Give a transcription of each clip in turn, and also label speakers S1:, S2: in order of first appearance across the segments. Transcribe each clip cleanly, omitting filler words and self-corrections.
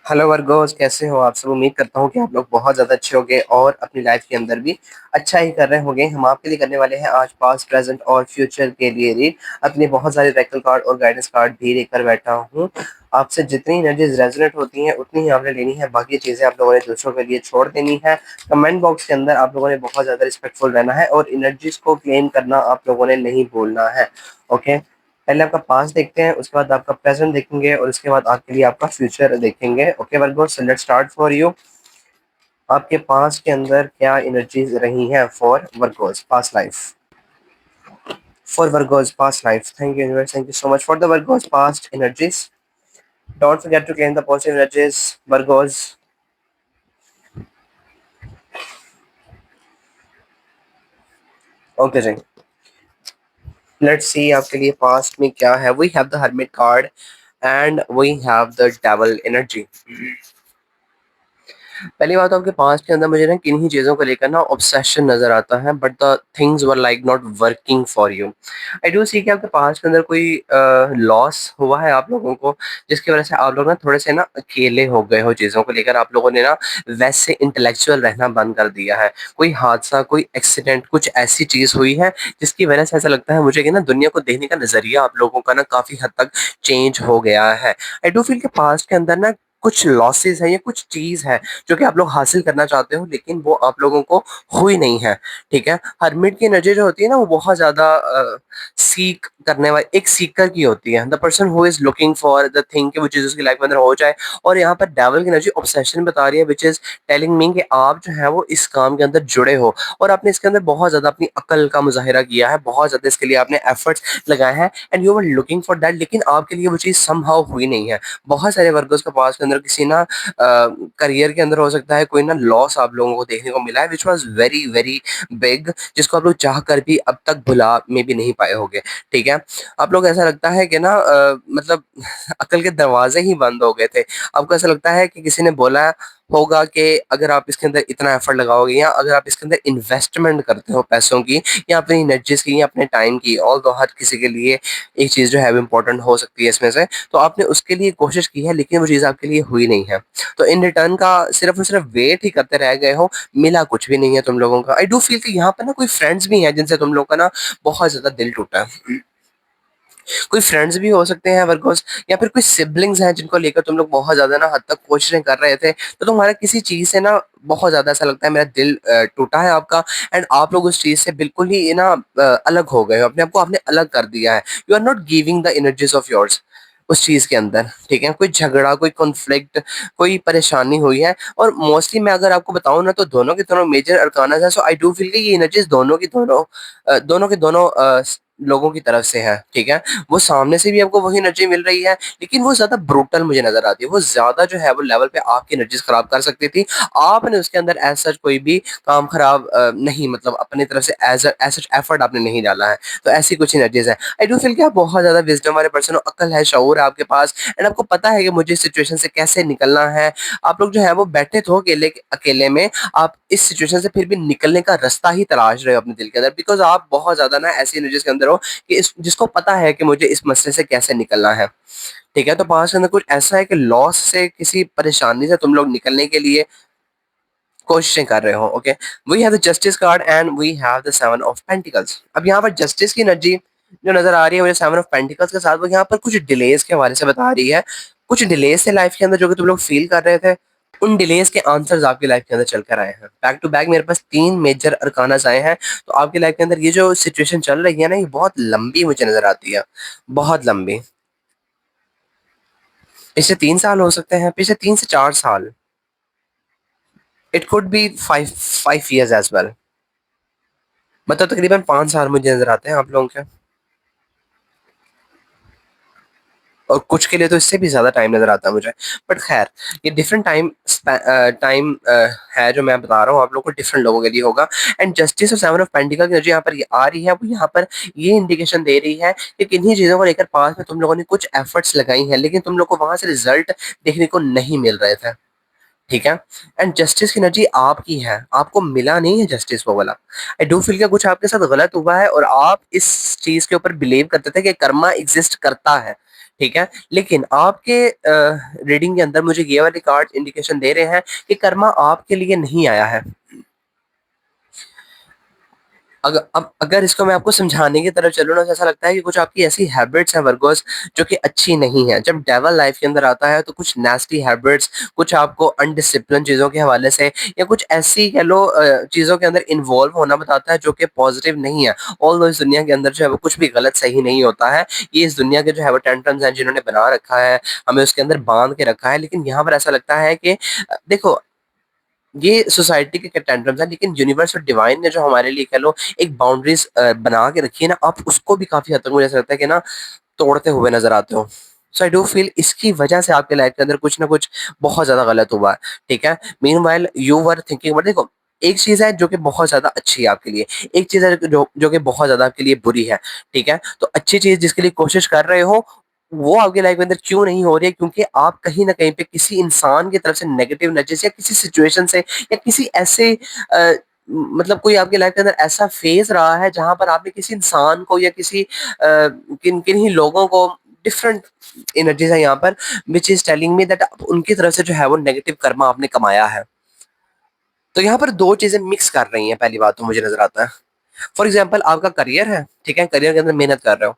S1: Hello Virgo's, कैसे हो आप सब। उम्मीद करता हूँ कि आप लोग बहुत ज़्यादा अच्छे होंगे और अपनी लाइफ के अंदर भी अच्छा ही कर रहे होंगे। हम आपके लिए करने वाले हैं आज पास्ट, प्रेजेंट और फ्यूचर के लिए रीड। अपने बहुत सारे रेकल कार्ड और गाइडेंस कार्ड भी लेकर बैठा हूँ। आपसे जितनी एनर्जीज रेजोनेट होती हैं उतनी ही आपने लेनी है, बाकी चीज़ें आप लोगों ने दूसरों के लिए छोड़ देनी है। कमेंट बॉक्स के अंदर आप लोगों ने बहुत ज़्यादा रिस्पेक्टफुल रहना है और एनर्जीज को क्लेम करना आप लोगों ने नहीं भूलना है। ओके, पहले आपका पास्ट देखते हैं, उसके बाद आपका प्रेजेंट देखेंगे और उसके बाद आपके लिए आपका फ्यूचर देखेंगे। Okay Virgo, so let's start for you. आपके पास्ट के अंदर क्या एनर्जीज रही हैं for Virgos past life. For Virgos past life, thank you universe, thank you so much for the Virgos past energies. Don't forget to claim the positive energies Virgos. Okay ji, let's see आपके लिए past में क्या है। We have the hermit card and we have the devil energy. पहली बात तो आपके past के अंदर मुझे ना किन्हीं चीज़ों को लेकर ना ऑब्सेशन नज़र आता है, but the things were like not working for you. I do see कि आपके पास्ट के अंदर कोई लॉस हुआ है आप लोगों को, जिसकी वजह से आप लोग ना थोड़े से ना अकेले हो गए हो चीज़ों को लेकर। आप लोगों ने ना वैसे इंटेलेक्चुअल रहना बंद कर दिया है। कोई हादसा, कोई एक्सीडेंट, कुछ ऐसी चीज़ हुई है जिसकी वजह से ऐसा लगता है मुझे कि ना दुनिया को देखने का नज़रिया आप लोगों का ना काफ़ी हद तक चेंज हो गया है। आई डू फील कि पास्ट के अंदर ना कुछ लॉसेस है या कुछ चीज़ है जो कि आप लोग हासिल करना चाहते हो, लेकिन वो आप लोगों को हुई नहीं है। ठीक है, हर्मिट की एनर्जी जो होती है ना वो बहुत ज्यादा सीक करने वाली, एक सीकर की होती है। The person who is looking for the thing कि वो चीज उसकी लाइफ में अंदर हो जाए। और यहाँ पर डेविल की एनर्जी ऑब्सेशन बता रही है, विच इज टेलिंग मी कि आप जो है वो इस काम के अंदर जुड़े हो और आपने इसके अंदर बहुत ज्यादा अपनी अकल का मुजाहिरा किया है, बहुत ज्यादा इसके लिए आपने एफर्ट्स लगाए हैं and you were looking for that, लेकिन आपके लिए वो चीज समहाउ हुई नहीं है। बहुत सारे वर्कर्स के पास के अंदर किसी ना करियर के अंदर हो सकता है कोई ना लॉस आप लोगों को देखने को मिला है, which was very very big, जिसको आप लोग चाह कर भी अब तक भुला में भी नहीं पाए होंगे। ठीक है, आप लोग ऐसा लगता है कि ना मतलब अकल के दरवाजे ही बंद हो गए थे। आपको ऐसा लगता है कि किसी ने बोला होगा कि अगर आप इसके अंदर इतना एफर्ट लगाओगे या अगर आप इसके अंदर इन्वेस्टमेंट करते हो पैसों की या अपनी एनर्जीज की या अपने टाइम की, ऑल दो हर किसी के लिए एक चीज जो है वो इम्पोर्टेंट हो सकती है इसमें से, तो आपने उसके लिए कोशिश की है लेकिन वो चीज़ आपके लिए हुई नहीं है। तो इन रिटर्न का सिर्फ और सिर्फ वेट ही करते रह गए हो, मिला कुछ भी नहीं है तुम लोगों का। आई डू फील कि यहाँ पर ना कोई फ्रेंड्स भी हैं जिनसे तुम लोग का ना बहुत ज्यादा दिल टूटा है। कोई फ्रेंड्स भी हो सकते हैं वर्गोस, या फिर कोई सिबलिंग्स हैं जिनको लेकर तुम लोग बहुत ज्यादा ना हद तक कोशिशें कर रहे थे, तो तुम्हारा किसी चीज से ना बहुत ज्यादा ऐसा लगता है मेरा दिल टूटा है आपका, एंड आप लोग उस चीज से बिल्कुल ही ना अलग हो गए हो, अपने आप को आपने अलग कर दिया है। You are not giving the energies of yours उस चीज के अंदर। ठीक है, कोई झगड़ा, कोई कॉन्फ्लिक्ट, कोई परेशानी हुई है, और मोस्टली मैं अगर आपको बताऊं ना तो दोनों के दोनों मेजर अरकाना है। सो आई डू फील कि ये एनर्जीज दोनों की दोनों दोनों के दोनों लोगों की तरफ से है। ठीक है, वो सामने से भी आपको वही एनर्जी मिल रही है, लेकिन वो ज्यादा ब्रूटल मुझे नजर आती है। वो ज्यादा जो है वो लेवल पे आपकी एनर्जीज खराब कर सकती थी। आपने उसके अंदर एज सच कोई भी काम खराब नहीं, मतलब अपनी तरफ से एज सच एफर्ट आपने नहीं डाला है। तो ऐसी कुछ एनर्जीज है। आई डू फील कि आप बहुत ज्यादा विजडम वाले पर्सन हो, अकल है, शऊर है आपके पास, एंड आपको पता है कि मुझे इस सिचुएशन से कैसे निकलना है। आप लोग जो है वो बैठे तो अकेले अकेले में, आप इस सिचुएशन से फिर भी निकलने का रास्ता ही तलाश रहे हो अपने दिल के अंदर, बिकॉज आप बहुत ज्यादा ना ऐसी एनर्जीज के अंदर हो कि इस जिसको पता है कि मुझे इस मसले से कैसे निकलना है। ठीक है, तो पांच के अंदर कुछ ऐसा है कि लॉस से, किसी परेशानी से तुम लोग निकलने के लिए कोशिशें कर रहे हो। Okay, we have the justice card and we have the seven of pentacles. अब यहाँ पर जस्टिस की एनर्जी जो नजर आ रही है मुझे सेवन ऑफ पेंटिकल्स के साथ, वो यहाँ पर कुछ डिलेस के हवाले से बता रही है। कुछ डिलेस से लाइफ के अंदर जो कि तुम लोग फील कर रहे थे, उन डिलेस के आंसर्स आपकी लाइफ के अंदर चल कर आए हैं। बैक टू बैक मेरे पास तीन मेजर अरकानास आए हैं। तो आपकी लाइफ के अंदर ये जो सिचुएशन चल रही है ना, ये बहुत लंबी मुझे नजर आती है, बहुत लंबी। पिछले 3 साल हो सकते हैं, पिछले 3 से 4 साल। It could be 5 5 years as well. मतलब तकरीबन 5 साल मुझे नजर आते हैं आप लोगों के, और कुछ के लिए तो इससे भी ज्यादा टाइम नजर आता है मुझे। बट खैर, ये डिफरेंट टाइम है जो मैं बता रहा हूँ आप लोगों को, डिफरेंट लोगों के लिए होगा। एंड जस्टिस और सेवन ऑफ पेंटिकल की एनर्जी यहाँ पर ये आ रही है, वो यहाँ पर ये इंडिकेशन दे रही है कि किन्हीं चीजों को लेकर पास में तुम लोगों ने कुछ एफर्ट्स लगाई हैं, लेकिन तुम लोग को वहां से रिजल्ट देखने को नहीं मिल रहे थे। ठीक है, एंड जस्टिस की एनर्जी आपकी है, आपको मिला नहीं है जस्टिस वो वाला। आई डू फील कि कुछ आपके साथ गलत हुआ है और आप इस चीज के ऊपर बिलीव करते थे कि कर्मा एग्जिस्ट करता है। ठीक है? लेकिन आपके रीडिंग के अंदर मुझे ये वाले कार्ड्स इंडिकेशन दे रहे हैं कि कर्मा आपके लिए नहीं आया है। अगर इसको मैं आपको समझाने की तरफ चलूँ ना, तो ऐसा लगता है कि कुछ आपकी ऐसी हैबिट्स हैं वर्गोस जो कि अच्छी नहीं है। जब डेविल लाइफ के अंदर आता है तो कुछ नेस्टी हैबिट्स, कुछ आपको अनडिसिप्लिन चीज़ों के हवाले से या कुछ ऐसी कह लो चीज़ों के अंदर इन्वॉल्व होना बताता है जो कि पॉजिटिव नहीं है। ऑल्दो इस दुनिया के अंदर जो है वो कुछ भी गलत सही नहीं होता है। ये इस दुनिया के जो है वो टेंट्रम्स हैं जिन्होंने बना रखा है, हमें उसके अंदर बाँध के रखा है। लेकिन यहाँ पर ऐसा लगता है कि देखो, ये सोसाइटी के टेंट्रम्स हैं, लेकिन यूनिवर्स और डिवाइन ने जो हमारे लिए कह लो एक बाउंड्रीज बना के रखी है ना, आप उसको भी काफी हद तक मुझे ऐसा लगता है कि ना तोड़ते हुए नजर आते हो। सो आई डू फील इसकी वजह से आपके लाइफ के अंदर कुछ ना कुछ बहुत ज्यादा गलत हुआ है। ठीक है, mean while you were thinking, but देखो, एक चीज है जो कि बहुत ज्यादा अच्छी है आपके लिए, एक चीज है जो कि बहुत ज्यादा आपके लिए बुरी है। ठीक है, तो अच्छी चीज जिसके लिए कोशिश कर रहे हो वो आपकी लाइफ के अंदर क्यों नहीं हो रही है? क्योंकि आप कहीं ना कहीं पे किसी इंसान की तरफ से नेगेटिव एनर्जी या किसी सिचुएशन से या किसी ऐसे मतलब कोई आपकी लाइफ के अंदर ऐसा फेज रहा है जहां पर आपने किसी इंसान को या किसी किन किन ही लोगों को, डिफरेंट एनर्जीज है यहाँ पर, which is telling me that उनकी तरफ से जो है वो नेगेटिव कर्मा आपने कमाया है। तो यहाँ पर दो चीजें मिक्स कर रही हैं, पहली बात तो मुझे नजर आता है। फॉर एग्जाम्पल आपका करियर है, ठीक है, करियर के अंदर मेहनत कर रहे हो,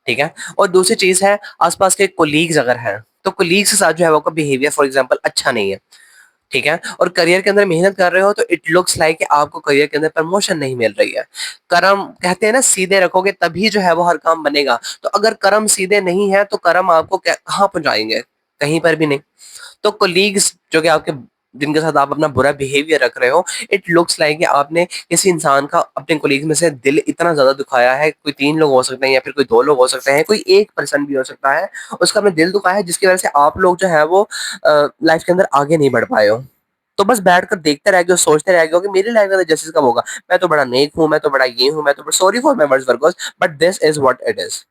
S1: ठीक है, और दूसरी चीज है आसपास के कोलीग्स अगर हैं तो कोलीग्स के साथ जो है वो आपका बिहेवियर फॉर एग्जाम्पल अच्छा नहीं है। ठीक है, और करियर के अंदर मेहनत कर रहे हो तो इट लुक्स लाइक कि आपको करियर के अंदर प्रमोशन नहीं मिल रही है। कर्म कहते हैं ना, सीधे रखोगे तभी जो है वो हर काम बनेगा। तो अगर कर्म सीधे नहीं है तो कर्म आपको कहाँ पहुंचाएंगे? कहीं पर भी नहीं। तो कोलीग्स जो कि आपके, जिनके साथ आप अपना बुरा बिहेवियर रख रहे हो, इट लुक्स लाइक कि आपने किसी इंसान का अपने कोलीग्स में से दिल इतना ज्यादा दुखाया है। कोई 3 लोग हो सकते हैं या फिर कोई 2 लोग हो सकते हैं, कोई एक पर्सन भी हो सकता है, उसका अपने दिल दुखाया है जिसकी वजह से आप लोग जो है वो लाइफ के अंदर आगे नहीं बढ़ पाए हो। तो बस बैठकर देखते रह गए हो, सोचते रह गए हो कि मेरी लाइफ में जस्टिस कब होगा? मैं तो बड़ा नेक हूँ, मैं तो बड़ा ये हूँ, मैं तो sorry for my words Virgos, but this is what it is.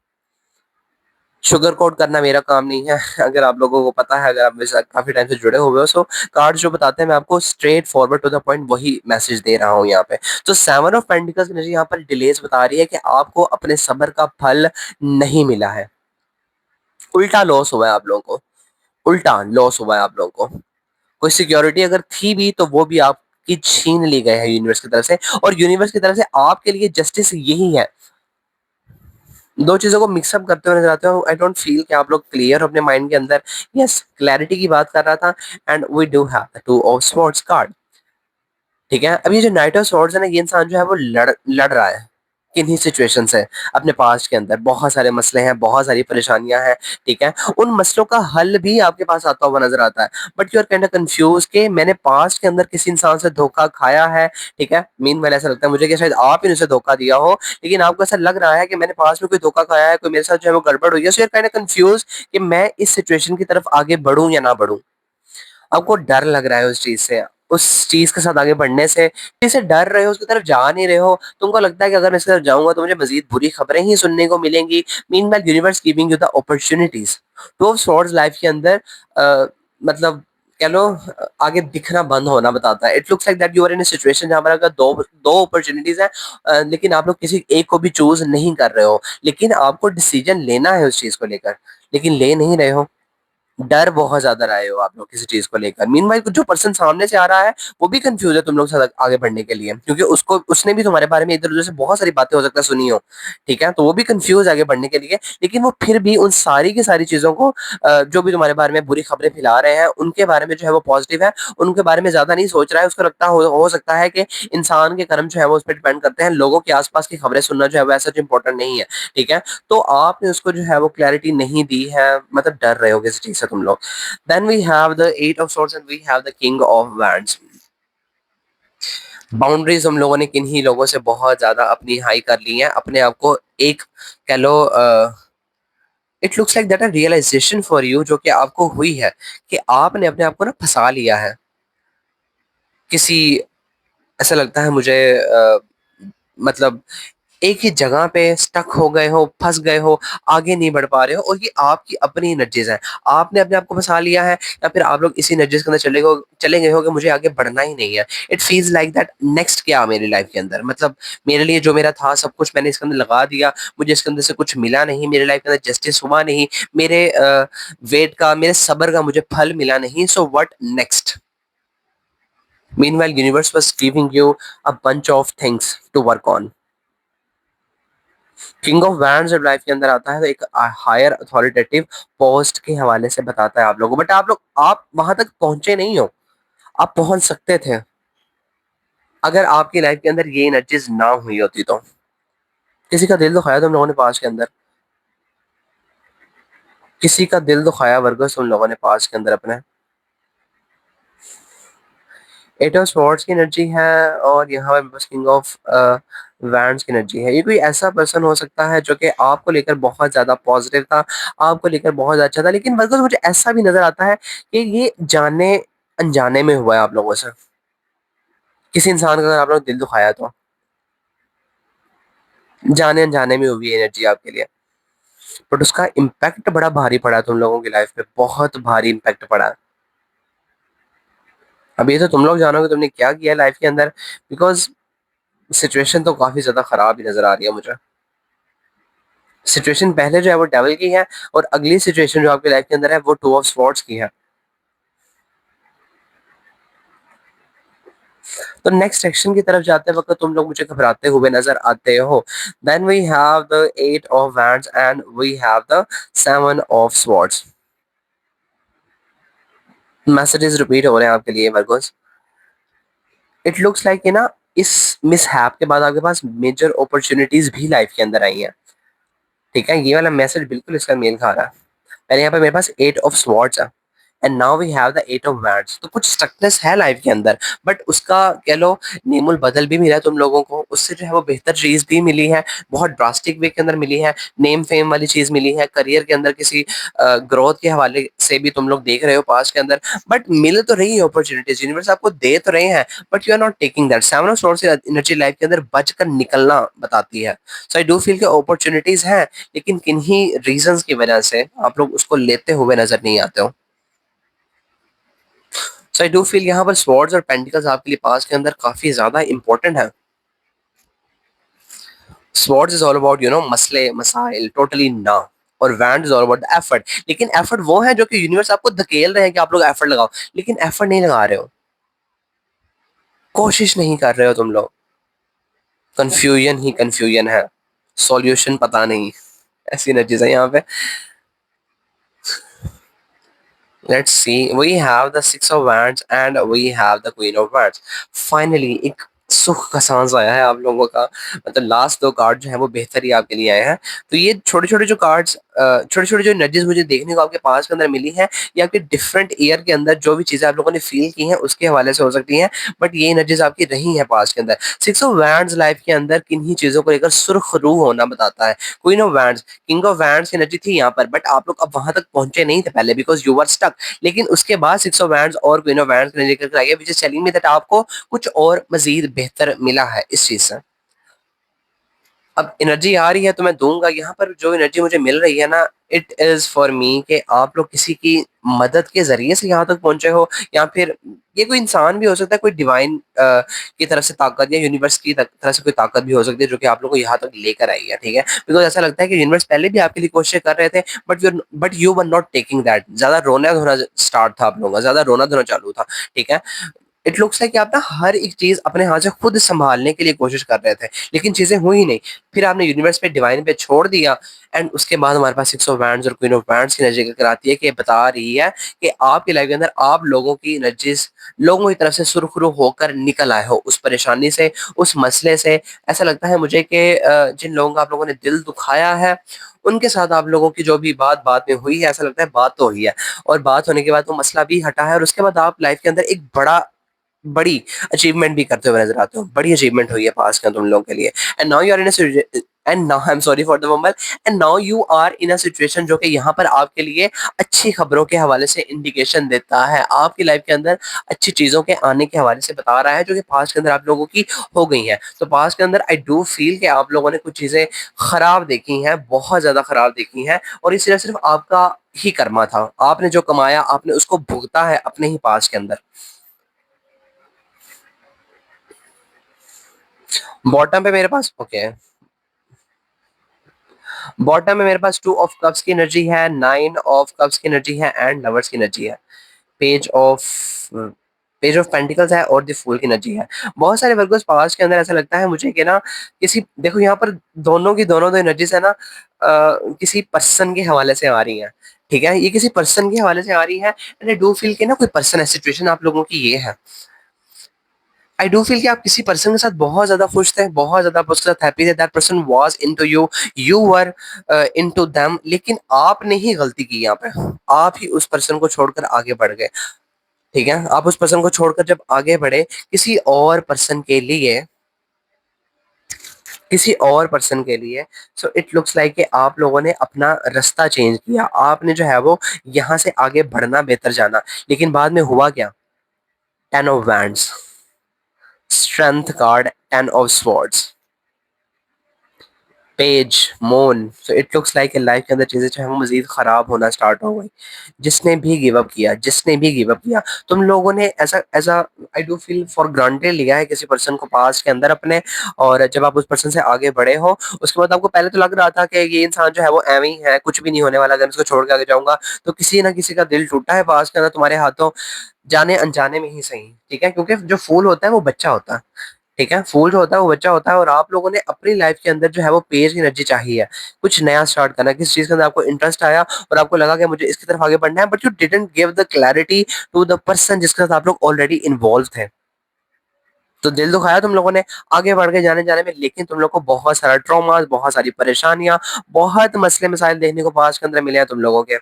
S1: Sugar coat करना मेरा काम नहीं है। अगर आप लोगों को पता है, अगर आप मेरे साथ काफी टाइम से जुड़े हुए हो, सो कार्ड जो बताते हैं मैं आपको straightforward to the point वही मैसेज दे रहा हूँ यहाँ पे। तो 7 ऑफ पेंटिकल्स एनर्जी यहाँ पर डिलेस बता रही है कि आपको अपने सब्र का फल नहीं मिला है, उल्टा लॉस हुआ है आप लोगों को, उल्टा लॉस हुआ है आप लोगों को। कोई सिक्योरिटी अगर थी भी तो वो भी आपकी छीन ली गई है यूनिवर्स की तरफ से, और यूनिवर्स की तरफ से आपके लिए जस्टिस यही है। दो चीजों को मिक्सअप करते हुए नजर आते हो। आई डोंट फील कि आप लोग क्लियर हो अपने माइंड के अंदर। यस, क्लैरिटी की बात कर रहा था, and we do have the 2 of swords card. ठीक है, अब ये जो नाइट ऑफ स्वॉर्ड्स है ना, ये इंसान जो है वो लड़ लड़ रहा है किन्हीं सिचुएशन से। अपने पास्ट के अंदर बहुत सारे मसले हैं, बहुत सारी परेशानियां हैं। ठीक है, उन मसलों का हल भी आपके पास आता हुआ नजर आता है, but you are kind of confuse कि मैंने पास्ट के अंदर किसी इंसान से धोखा खाया है। ठीक है, मीन वाला ऐसा लगता है मुझे कि शायद आप ही उसे धोखा दिया हो, लेकिन आपको ऐसा लग रहा है कि मैंने पास्ट में कोई धोखा खाया है, कोई मेरे साथ जो है वो गड़बड़ हुई है। So you are kind of confuse कि मैं इस सिचुएशन की तरफ आगे बढ़ूं या ना बढ़ूं। आपको डर लग रहा है उस चीज से, उस चीज के साथ आगे बढ़ने से, जिससे डर रहे हो, उसकी तरफ जा नहीं रहे हो। तुमको लगता है कि अगर मैं इसकी तरफ जाऊंगा तो मुझे मजीद बुरी खबरें ही सुनने को मिलेंगी। Meanwhile universe giving you the opportunities. तो स्वॉर्ड्स लाइफ के अंदर मतलब कह लो आगे दिखना बंद होना बताता है। It looks like that you are in a situation जहां पर अगर दो दो अपॉर्चुनिटीज हैं, लेकिन आप लोग किसी एक को भी चूज नहीं कर रहे हो, लेकिन आपको डिसीजन लेना है उस चीज को लेकर, लेकिन ले नहीं रहे हो। डर बहुत ज्यादा रहे हो आप लोग किसी चीज को लेकर। मीनवाइल जो पर्सन सामने से आ रहा है वो भी कंफ्यूज है तुम लोग के साथ आगे बढ़ने के लिए, क्योंकि उसको उसने भी तुम्हारे बारे में इधर उधर से बहुत सारी बातें हो सकता है सुनी हो। ठीक है, तो वो भी कंफ्यूज आगे बढ़ने के लिए, लेकिन वो फिर भी उन सारी की सारी चीजों को जो भी तुम्हारे बारे में बुरी खबरें फैला रहे हैं उनके बारे में जो है वो पॉजिटिव है, उनके बारे में ज्यादा नहीं सोच रहा है। उसको लगता हो सकता है कि इंसान के कर्म जो है वो उस पर डिपेंड करते हैं, लोगों के आसपास की खबरें सुनना जो है वो ऐसा इंपॉर्टेंट नहीं है। ठीक है, तो आपने उसको जो है वो क्लैरिटी नहीं दी है, मतलब डर रहे हो किसी चीज से तुम लोग। Then we have the 8 of swords and we have the king of wands। Boundaries हम लोगों ने किन्हीं लोगों से बहुत ज्यादा अपनी हाई कर ली हैं, अपने आप को एक कह लो it looks like that a realisation for you जो कि आपको हुई है कि आपने अपने आप को ना फंसा लिया है किसी, ऐसा लगता है मुझे मतलब एक ही जगह पे स्टक हो गए हो, फँस गए हो, आगे नहीं बढ़ पा रहे हो और ये आपकी अपनी एनर्जीज़ हैं। आपने अपने आप को फँसा लिया है या फिर आप लोग इसी एनर्जीज़ के अंदर चले गए हो कि मुझे आगे बढ़ना ही नहीं है। It feels like that next क्या मेरी लाइफ़ के अंदर? मतलब मेरे लिए जो मेरा था सब कुछ मैंने इसके अंदर लगा दिया, मुझे इसके अंदर से कुछ मिला नहीं, मेरी लाइफ़ के अंदर जस्टिस हुआ नहीं, मेरे वेट का, मेरे सब्र का मुझे फल मिला नहीं, so what next? Meanwhile, universe was giving you a bunch of things to work on. King of wands जब लाइफ के अंदर आता है तो एक हायर अथॉरिटेटिव पोस्ट के हवाले से बताता है आप लोगों को, बट आप वहां तक पहुंचे नहीं हो। आप पहुंच सकते थे अगर आपकी लाइफ के अंदर ये एनर्जीज ना हुई होती तो। किसी का दिल दुखाया तुम लोगों ने पास के अंदर? किसी का दिल दुखाया वर्गस तुम लोगों ने पास के अंदर अपने? एट ऑफ स्वॉर्ड्स की एनर्जी है और यहाँ पे बस किंग ऑफ वैंड्स की एनर्जी है। ये कोई ऐसा पर्सन हो सकता है जो कि आपको लेकर बहुत ज्यादा पॉजिटिव था, आपको लेकर बहुत अच्छा था, लेकिन बल्कि मुझे ऐसा भी नजर आता है कि ये जाने अनजाने में हुआ है आप लोगों से। किसी इंसान का अगर आप लोग दिल दुखाया तो जाने अनजाने में हुई एनर्जी आपके लिए, बट उसका इम्पैक्ट बड़ा भारी पड़ा तुम लोगों की लाइफ पे, बहुत भारी इम्पैक्ट पड़ा। अब ये तो तुम लोग जानोगे तुमने क्या किया लाइफ के अंदर, बिकॉज सिचुएशन तो काफी ज्यादा खराब ही नजर आ रही है मुझे। सिचुएशन पहले जो है वो डेविल की है और अगली सिचुएशन जो आपकी लाइफ के अंदर है वो टू ऑफ स्वॉर्ड्स की है। तो नेक्स्ट सेक्शन की तरफ जाते वक्त तुम लोग मुझे घबराते हुए नजर आते हो। Then we have the eight of wands and we have the seven of swords. Messages repeat हो रहे हैं आपके लिए वर्गोस। इट लुक्स लाइक ना इस मिस हैप के बाद आपके पास मेजर अपॉर्चुनिटीज भी लाइफ के अंदर आई हैं। ठीक है, ये वाला मैसेज बिल्कुल इसका मेल खा रहा है। पहले यहाँ पे मेरे पास एट ऑफ स्वॉर्ड्स है and now we have the eight of wands. तो कुछ स्ट्रक्टनेस है लाइफ के अंदर, बट उसका कह लो नेमुल बदल भी मिला है तुम लोगों को, उससे जो है वो बेहतर चीज भी मिली है, बहुत ड्रास्टिक वे के अंदर मिली है, नेम फेम वाली चीज मिली है, करियर के अंदर किसी ग्रोथ के हवाले से भी तुम लोग देख रहे हो पास के अंदर। बट मिल तो रही है अपॉर्चुनिटीज, यूनिवर्स आपको दे तो रहे हैं, but you are not taking that. Seven of swords energy life के अंदर बच कर निकलना बताती है। सो आई डू फील कि अपॉर्चुनिटीज हैं, लेकिन किन्हीं रीजंस की वजह से आप लोग उसको लेते हुए नजर नहीं आते हो। सो आई डू फील यहाँ पर स्वॉर्ड्स और पेंटिकल्स आपके लिए पास के अंदर काफी ज्यादा इंपॉर्टेंट है। स्वॉर्ड्स इज ऑल अबाउट मसले मसाइल, टोटली ना। और wand is all about the effort, लेकिन एफर्ट वो है जो कि यूनिवर्स आपको धकेल रहे हैं कि आप लोग एफर्ट लगाओ, लेकिन एफर्ट नहीं लगा रहे हो, कोशिश नहीं कर रहे हो तुम लोग। कंफ्यूजन ही कंफ्यूजन है, सॉल्यूशन पता नहीं, ऐसी एनर्जीज है यहाँ पे। Let's see. We have the six of wands and we have the queen of wands. Finally, एक सुख का सांस आया है आप लोगों का। मतलब लास्ट दो कार्ड जो है वो बेहतर ही आपके लिए आए हैं। तो ये छोटे छोटे जो कार्ड्स, छोटे छोटे जो नजेस मुझे देखने को आपके पास के अंदर मिली है, ये आपके डिफरेंट ईयर के अंदर जो भी चीजें आप लोगों ने फील की हैं उसके हवाले से हो सकती हैं, बट ये नजेस आपकी रही हैं पास के अंदर। सिक्स ऑफ वैंड्स लाइफ के अंदर किन्हीं चीजों को लेकर सुर्खरू होना बताता है। Queen of wands, king of wands की एनर्जी थी यहाँ पर, बट आप लोग अब वहां तक पहुंचे नहीं थे पहले, बिकॉज यू वर स्टक। लेकिन उसके बाद सिक्स ऑफ वैंड्स और क्वीन ऑफ वैंड्स की एनर्जी लेकर आई है, which is telling me that आपको कुछ और मजीद बेहतर मिला है इस चीज से। अब एनर्जी आ रही है तो मैं दूंगा, यहाँ पर जो एनर्जी मुझे मिल रही है ना, इट इज फॉर मी कि आप लोग किसी की मदद के जरिए से यहाँ तक पहुंचे हो, या फिर ये कोई इंसान भी हो सकता है, कोई डिवाइन की तरफ से ताकत या यूनिवर्स की तरफ से कोई ताकत भी हो सकती है जो कि आप लोग को यहाँ तक लेकर आई है। ठीक है, बिकॉज ऐसा लगता है कि यूनिवर्स पहले भी आपके लिए कोशिश कर रहे थे, but you were not taking that. ज्यादा रोना धोना स्टार्ट था आप लोगों का, ज्यादा रोना धोना चालू था। ठीक है, इट लुक्स लाइक आप ना हर एक चीज अपने हाथ से खुद संभालने के लिए कोशिश कर रहे थे, लेकिन चीजें हुई नहीं। फिर आपने यूनिवर्स पे डिवाइन पे छोड़ दिया, एंड उसके बाद हमारे पास सिक्स ऑफ वैंड्स और क्वीन ऑफ वैंड्स की एनर्जी लेकर आती है कि बता रही है कि आपकी लाइफ के अंदर आप लोगों की एनर्जीज लोगों की तरफ से सुरखुरु होकर निकल आए हो उस परेशानी से, उस मसले से। ऐसा लगता है मुझे कि जिन लोगों का आप लोगों ने दिल दुखाया है उनके साथ आप लोगों की जो भी बात बात में हुई है, ऐसा लगता है बात तो हुई है, और बात होने के बाद वो मसला भी हटा है, और उसके बाद आप लाइफ के अंदर एक बड़ी अचीवमेंट भी करते हुए नजर आते हो। बड़ी अचीवमेंट हुई है पास का तुम लोगों के लिए, and now you are in and now I am sorry for the mumble, and now you are in a situation जो कि यहाँ पर आपके लिए अच्छी खबरों के हवाले से इंडिकेशन देता है, आपकी लाइफ के अंदर अच्छी चीजों के आने के हवाले से बता रहा है जो कि पास्ट के अंदर आप लोगों की हो गई हैं। तो पास्ट के अंदर आई डू फील कि आप लोगों ने कुछ चीजें खराब देखी हैं, बहुत ज्यादा खराब देखी हैं, और ये सिर्फ आपका ही कर्मा था, आपने जो कमाया आपने उसको भुगता है अपने ही पास्ट के अंदर। बॉटम पे मेरे पास ओके, बॉटम में मेरे पास टू ऑफ कप्स की एनर्जी है, नाइन ऑफ कप्स की एनर्जी है, एंड लवर्स की एनर्जी है। Page of page of pentacles है और द फूल की एनर्जी है। बहुत सारे वर्गोस पास्ट के अंदर ऐसा लगता है मुझे कि ना, किसी देखो यहाँ पर दोनों की दोनों दो एनर्जीज है ना, किसी पर्सन के हवाले से आ रही हैं। ठीक है, ये किसी पर्सन के हवाले से आ रही है, एंड आई डू फील कि ना कोई पर्सन है, सिचुएशन आप लोगों की ये है। आई डू फील कि आप किसी पर्सन के साथ बहुत ज्यादा खुश थे, बहुत ज्यादा उसके साथ हैप्पी थे, that person was into you, you were into them, लेकिन आपने ही गलती की यहाँ पे, आप ही उस पर्सन को छोड़कर आगे बढ़ गए। ठीक है, आप उस पर्सन को छोड़कर जब आगे बढ़े किसी और पर्सन के लिए, किसी और पर्सन के लिए, सो इट लुक्स लाइक कि आप लोगों ने अपना रास्ता चेंज किया, आपने जो है वो यहाँ से आगे बढ़ना, बेहतर जाना, लेकिन बाद में हुआ क्या? Ten of wands, strength card, ten of swords, page, moon. So it looks like life के अंदर चीजें जो है वो मजीद खराब होना स्टार्ट हो गई। जिसने भी गिव अप किया, जिसने भी गिव अप किया, तुम लोगों ने ऐसा ऐसा आई डू फील फॉर ग्रांटेड लिया है किसी पर्सन को पास के अंदर अपने, और जब आप उस पर्सन से आगे बढ़े हो उसके बाद आपको पहले तो लग रहा था कि ये इंसान जो है वो एवं ही है, कुछ भी नहीं होने वाला, अगर मैं इसको छोड़ के आगे जाऊंगा तो किसी ना किसी का दिल टूटा है पास के अंदर तुम्हारे हाथों, जाने अनजाने में ही सही। ठीक है, क्योंकि जो फूल होता है वो बच्चा होता है। ठीक है, फूल जो होता है वो बच्चा होता है, और आप लोगों ने अपनी लाइफ के अंदर जो है वो पेज की एनर्जी चाहिए, कुछ नया स्टार्ट करना, किस चीज के अंदर आपको इंटरेस्ट आया और आपको लगा कि मुझे इसकी तरफ आगे बढ़ना है, but you didn't give the clarity to the person जिसके साथ आप लोग ऑलरेडी इन्वॉल्व थे। तो दिल दुखाया तुम लोगों ने आगे बढ़ के जाने जाने में, लेकिन तुम लोग को बहुत सारा ट्रॉमा, बहुत सारी परेशानियां, बहुत मसले मसाइल देखने को पास के अंदर मिले हैं तुम लोगों के।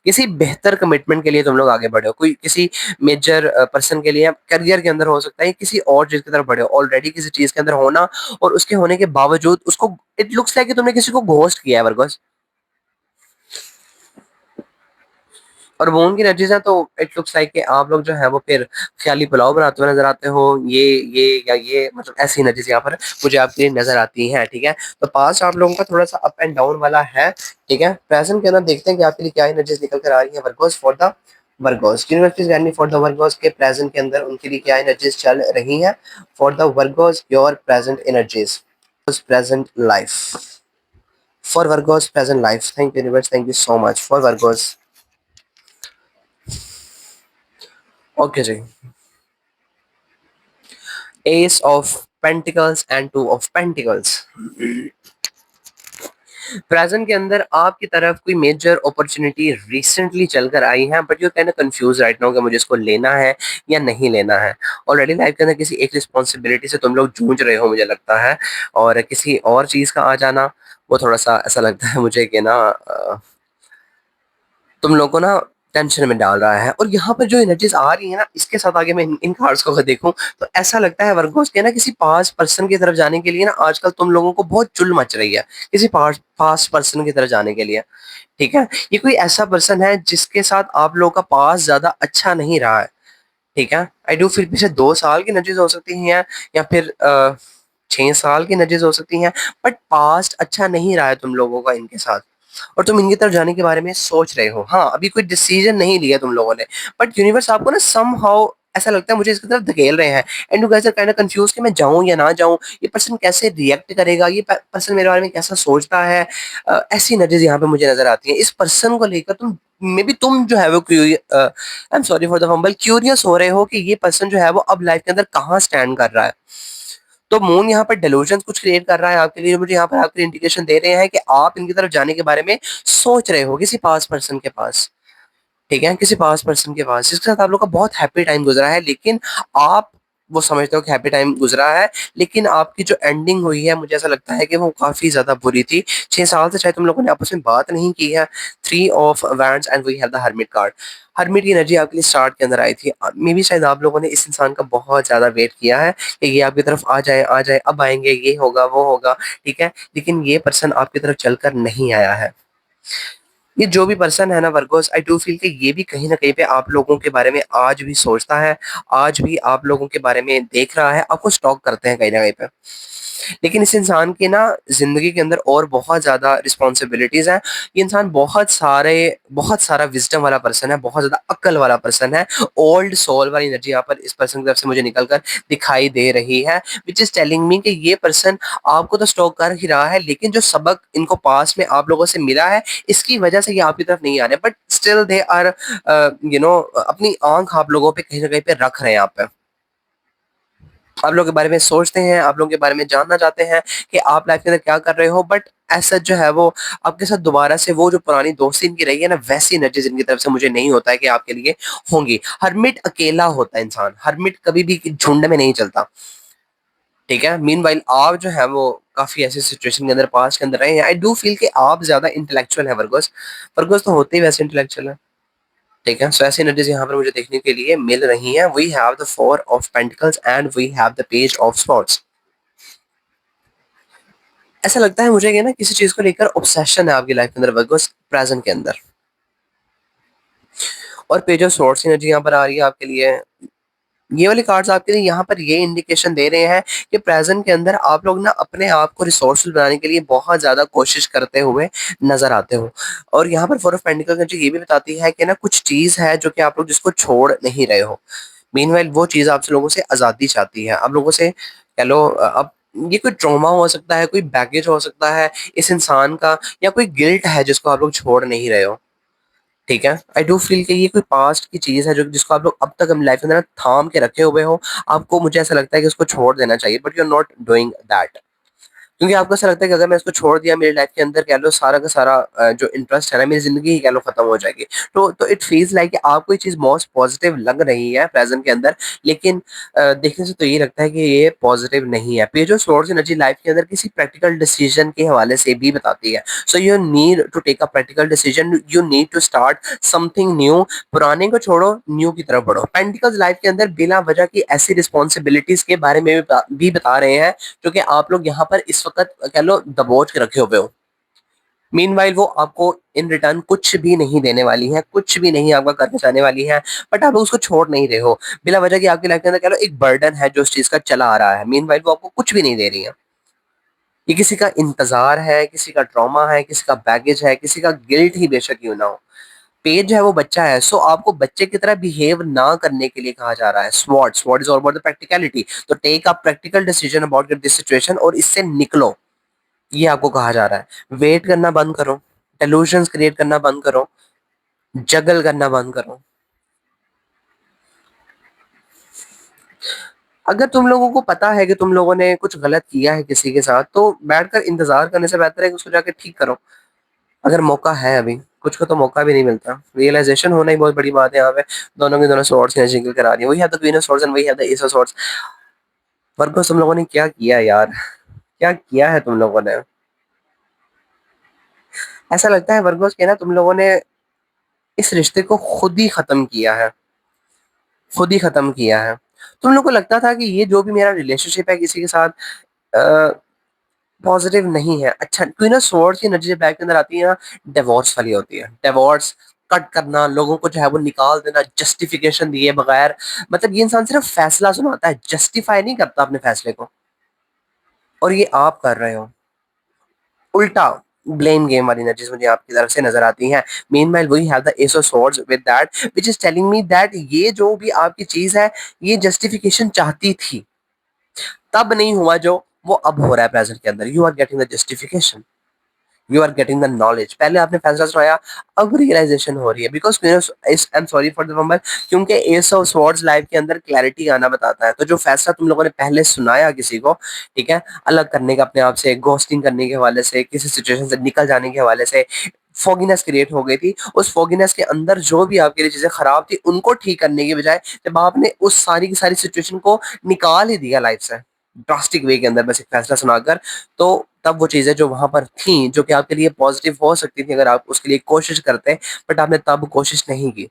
S1: किसी बेहतर कमिटमेंट के लिए तुम लोग आगे बढ़े हो, कोई किसी मेजर पर्सन के लिए करियर के अंदर हो सकता है, किसी और चीज की तरफ बढ़े हो, ऑलरेडी किसी चीज के अंदर होना और उसके होने के बावजूद उसको, इट लुक्स लाइक कि तुमने किसी को घोस्ट किया है वर्गस। और वो उनकी एनर्जीज है, तो इट लुक्स लाइक कि आप लोग जो है वो फिर ख्याली पुलाव बनाते हुए नजर आते हो, ये या ये, मतलब ऐसी एनर्जीज यहाँ पर मुझे आपके लिए नजर आती हैं। ठीक है, तो पास्ट आप लोगों का थोड़ा सा अप एंड डाउन वाला है। ठीक है, प्रेजेंट के अंदर देखते हैं कि आपके लिए क्या एनर्जीज निकल कर आ रही है Virgos for the Virgos, universities guide for the Virgos के प्रेजेंट के अंदर उनके लिए क्या एनर्जीज चल रही हैं for the Virgos, your present energies, present life, for Virgos present life. Thank you universe, thank you so much for Virgos. Okay जी, ace of pentacles and two of pentacles. Present के अंदर आपकी तरफ कोई major opportunity recently चलकर आई है, but you can confuse right now कि मुझे इसको लेना है या नहीं लेना है। ऑलरेडी लाइफ के अंदर किसी एक रिस्पॉन्सिबिलिटी से तुम लोग जूझ रहे हो मुझे लगता है, और किसी और चीज का आ जाना वो थोड़ा सा ऐसा लगता है मुझे कि ना तुम लोग को ना टेंशन में डाल रहा है। और यहाँ पर जो एनर्जीज आ रही है ना, इसके साथ आगे मैं इन कार्ड्स को अगर देखूं तो ऐसा लगता है वर्गोस के ना, किसी पास पर्सन की तरफ जाने के लिए ना आजकल तुम लोगों को बहुत चुल मच रही है, किसी पास पर्सन की तरफ जाने के लिए। ठीक है, ये कोई ऐसा पर्सन है जिसके साथ आप लोगों का पास ज्यादा अच्छा नहीं रहा है। ठीक है, आई डू फील पीछे 2 साल की एनर्जीज हो सकती हैं, या फिर 6 साल की एनर्जीज हो सकती हैं, बट पास्ट अच्छा नहीं रहा है तुम लोगों का इनके साथ, और तुम इनकी तरफ जाने के बारे में सोच रहे हो। हाँ, अभी कोई डिसीजन नहीं लिया तुम लोगों ने, बट यूनिवर्स आपको ना समहाउ ऐसा लगता है मुझे इसकी तरफ धकेल रहे हैं, and you guys are kind of confuse कि मैं जाऊं या ना जाऊं, ये पर्सन कैसे रिएक्ट करेगा, ये पर्सन मेरे बारे में कैसा सोचता है। ऐसी एनर्जीज यहाँ पे मुझे नजर आती है। इस पर्सन को लेकर तुम, मे बी तुम जो है वो आई am sorry for the fumble, curious हो रहे हो कि ये पर्सन जो है वो अब लाइफ के अंदर कहाँ स्टैंड कर रहा है। तो मून यहाँ पर डेलूजन कुछ क्रिएट कर रहा है आपके लिए, मुझे यहाँ पर आपके इंडिकेशन दे रहे हैं कि आप इनकी तरफ जाने के बारे में सोच रहे हो किसी पास पर्सन के पास। ठीक है, किसी पास पर्सन के पास जिसके साथ आप लोग का बहुत हैप्पी टाइम गुजरा है, लेकिन आप वो समझते हो कि हैप्पी टाइम गुज़रा है, लेकिन आपकी जो एंडिंग हुई है मुझे ऐसा लगता है कि वो काफ़ी ज़्यादा बुरी थी। 6 साल से शायद तुम लोगों ने आपस में बात नहीं की है। 3 of wands and we have the hermit card. Hermit की एनर्जी आपके लिए स्टार्ट के अंदर आई थी। मेबी शायद आप लोगों ने इस इंसान का बहुत ज़्यादा वेट किया है कि ये आपकी तरफ आ जाए, अब आएँगे, ये होगा, वो होगा, ठीक है? लेकिन ये पर्सन आपकी तरफ चलकर नहीं आया है। ये जो भी पर्सन है ना वर्गोस, आई डू फील कि ये भी कहीं न कहीं पे आप लोगों के बारे में आज भी सोचता है, आज भी आप लोगों के बारे में देख रहा है, आपको स्टॉक करते हैं कहीं न कहीं पे। लेकिन इस इंसान की ना ज़िंदगी के अंदर और बहुत ज़्यादा रिस्पॉन्सिबिलिटीज़ हैं। ये इंसान बहुत सारा विज़डम वाला पर्सन है, बहुत ज़्यादा अक्ल वाला पर्सन है। ओल्ड सोल वाली एनर्जी यहाँ पर इस पर्सन की तरफ से मुझे निकल कर दिखाई दे रही है, व्हिच इज़ टेलिंग मी कि ये पर्सन आपको तो स्टॉक कर ही रहा है, लेकिन जो सबक इनको पास्ट में आप लोगों से मिला है, इसकी वजह से ये आपकी तरफ नहीं आ रहे। बट स्टिल दे आर अपनी आँख आप लोगों पे कहीं न कहीं पे रख रहे हैं यहाँ पे। आप लोगों के बारे में सोचते हैं, आप लोगों के बारे में जानना चाहते हैं कि आप लाइफ के अंदर क्या कर रहे हो, बट ऐसा जो है वो आपके साथ दोबारा से वो जो पुरानी दोस्ती इनकी रही है ना, वैसी एनर्जीज़ इनकी तरफ से मुझे नहीं होता है कि आपके लिए होंगी। हर्मिट अकेला होता है इंसान, हर्मिट कभी भी झुंड में नहीं चलता, ठीक है? मीनव्हाइल आप जो है वो काफ़ी ऐसी सिचुएशन के अंदर पास्ट के अंदर रहे हैं। आई डू फील कि आप ज़्यादा इंटेलेक्चुअल हैं वर्गोस। वर्गोस तो होते ही वैसे इंटेलेक्चुअल हैं। ठीक है, सो ऐसी एनर्जीज यहाँ पर मुझे देखने के लिए मिल रही हैं। We have the four of pentacles and we have the page of swords. ऐसा लगता है मुझे कि ना किसी चीज को लेकर ऑब्सेशन है आपकी लाइफ के अंदर वर्गोस, प्रेजेंट के अंदर। और पेज ऑफ स्वॉर्ड्स एनर्जी यहाँ पर आ रही है आपके लिए। ये वाली कार्ड्स आपके लिए यहाँ पर ये इंडिकेशन दे रहे हैं कि प्रेजेंट के अंदर आप लोग ना अपने आप को रिसोर्सफुल बनाने के लिए बहुत ज्यादा कोशिश करते हुए नजर आते हो। और यहाँ पर फोर ऑफ पेंटिकल एनर्जी ये भी बताती है कि ना कुछ चीज है जो कि आप लोग जिसको छोड़ नहीं रहे हो। मीनवाइल वो चीज़ आपसे लोगों से आज़ादी चाहती है। आप लोगों से कह लो अब ये कोई ट्रॉमा हो सकता है, कोई बैगेज हो सकता है इस इंसान का, या कोई गिल्ट है जिसको आप लोग छोड़ नहीं रहे हो। ठीक है? आई डू फील कि ये कोई पास्ट की चीज़ है जो जिसको आप लोग अब तक अपनी लाइफ के अंदर थाम के रखे हुए हो। आपको मुझे ऐसा लगता है कि उसको छोड़ देना चाहिए, but you are not doing that. क्योंकि आपको ऐसा लगता है कि अगर मैं इसको छोड़ दिया मेरी लाइफ के अंदर कह लो सारा का सारा जो इंटरेस्ट है ना मेरी ज़िंदगी ही कह लो खत्म हो जाएगी। तो इट फील्स लाइक कि आपको ये चीज़ मोस्ट पॉजिटिव लग रही है प्रेज़ेंट के अंदर, लेकिन देखने से तो ये लगता है कि ये पॉजिटिव नहीं है। Page of swords energy life के अंदर किसी प्रैक्टिकल डिसीजन के हवाले से भी बताती है। So you need to take a practical decision, you need to start something new. पुराने को छोड़ो, न्यू की तरफ बढ़ो। पेंटिकल्स लाइफ के अंदर बिना वजह की ऐसी रिस्पॉन्सिबिलिटीज़ के बारे में भी बता रहे हैं जो कि आप लोग यहाँ पर इस वक़्त कह लो दबोच के रखे हुए हो। मीनवाइल वो आपको इन रिटर्न कुछ भी नहीं देने वाली हैं, कुछ भी नहीं आपका करके जाने वाली हैं, बट आप उसको छोड़ नहीं रहे हो। बिला वजह की आपकी लाइफ के अंदर कह लो एक बर्डन है जो उस चीज़ का चला आ रहा है। मीनवाइल वो आपको कुछ भी नहीं दे रही हैं। ये किसी का इंतज़ार है, किसी का ट्रॉमा है, किसी का बैगेज है, किसी का गिल्ट ही बेशक क्यों ना हो। पेज है वो बच्चा है, सो आपको बच्चे की तरह बिहेव ना करने के लिए कहा जा रहा है। स्वॉट is all about the practicality. तो take a practical decision about this situation और इससे निकलो, ये आपको कहा जा रहा है। वेट करना बंद करो, डेल्यूजन्स क्रिएट करना बंद करो, जगल करना बंद करो। अगर तुम लोगों को पता है कि तुम लोगों ने कुछ गलत किया है किसी के साथ, तो बैठकर इंतजार करने से बेहतर है कि उसको जाके ठीक करो। अगर मौका है अभी, कुछ को तो मौका भी नहीं मिलता। रियलाइजेशन होना ही बहुत बड़ी बात है यहाँ पे। दोनों के दोनों स्वॉर्ड्स एनर्जी निकल कर आ रही है। वही है the queen of swords and वही है द एस ऑफ स्वॉर्ड्स। वर्गो तुम लोगों ने क्या किया यार? क्या किया है तुम लोगों ने? ऐसा लगता है वर्गोस के ना तुम लोगों ने इस रिश्ते को खुद ही खत्म किया है, खुद ही खत्म किया है। तुम लोग को लगता था कि ये जो भी मेरा रिलेशनशिप है किसी के साथ पॉजिटिव नहीं है। अच्छा, क्वीन ऑफ स्वॉर्ड्स की एनर्जी जब बैक के अंदर आती है ना, डिवोर्स वाली होती है। डिवोर्स, कट करना, लोगों को जो है वो निकाल देना जस्टिफिकेशन दिए बगैर। मतलब ये इंसान सिर्फ फैसला सुनाता है, जस्टिफाई नहीं करता अपने फैसले को। और ये आप कर रहे हो उल्टा। ब्लेम गेम वाली एनर्जीज मुझे आपकी तरफ से नजर आती हैं। Meanwhile we have the ace of swords with that which is telling me that ये जो भी आपकी चीज है, ये जस्टिफिकेशन चाहती थी, तब नहीं हुआ जो वो अब हो रहा है प्रेजेंट के अंदर। You are getting the justification, you are getting the knowledge. पहले आपने फैसला सुनाया, अब रियलाइजेशन हो रही है। Because I am sorry for the fumble, क्योंकि एस ऑफ स्वॉर्ड्स लाइफ के अंदर क्लैरिटी आना बताता है। तो जो फैसला तुम लोगों ने पहले सुनाया किसी को, ठीक है, अलग करने का अपने आप से, घोस्टिंग करने के हवाले से, किसी सिचुएशन से निकल जाने के हवाले से, फॉगीनेस क्रिएट हो गई थी। उस फॉगीनेस के अंदर जो भी आपके लिए चीजें खराब थी उनको ठीक करने की बजाय जब आपने उस सारी की सारी सिचुएशन को निकाल ही दिया लाइफ से ड्रास्टिक वे के अंदर बस एक फैसला सुनाकर, तो तब वो चीजें जो वहां पर थी जो कि आपके लिए पॉजिटिव हो सकती थी अगर आप उसके लिए कोशिश करते, बट आपने तब कोशिश नहीं की,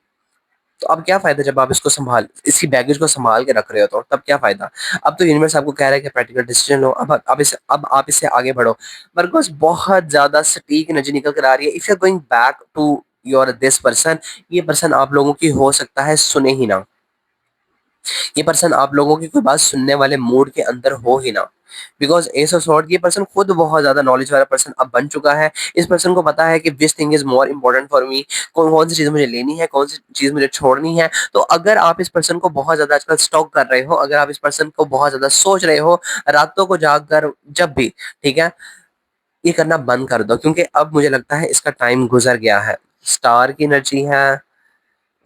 S1: तो अब क्या फायदा जब आप इसको संभाल इसी बैगेज को संभाल के रख रहे हो, तो तब क्या फायदा। अब तो यूनिवर्स आपको कह रहा है कि प्रैक्टिकल डिसीजन लो, अब आप इससे आगे बढ़ो। बिकॉज बहुत ज्यादा सटीक एनर्जी निकल कर आ रही है। If you are going back to your this person, ये पर्सन आप लोगों की हो सकता है सुने ही ना, ये पर्सन आप लोगों की कोई बात सुनने वाले मूड के अंदर हो ही ना। बिकॉज एस ऑफ सॉर्ड, ये पर्सन खुद बहुत ज्यादा नॉलेज वाला पर्सन अब बन चुका है। इस पर्सन को पता है कि which thing is more important for me, कौन कौन सी चीज मुझे लेनी है, कौन सी चीज मुझे छोड़नी है। तो अगर आप इस पर्सन को बहुत ज्यादा आजकल स्टॉक कर रहे हो, अगर आप इस पर्सन को बहुत ज्यादा सोच रहे हो रातों को जाग कर जब भी, ठीक है, ये करना बंद कर दो, क्योंकि अब मुझे लगता है इसका टाइम गुजर गया है। स्टार की एनर्जी है,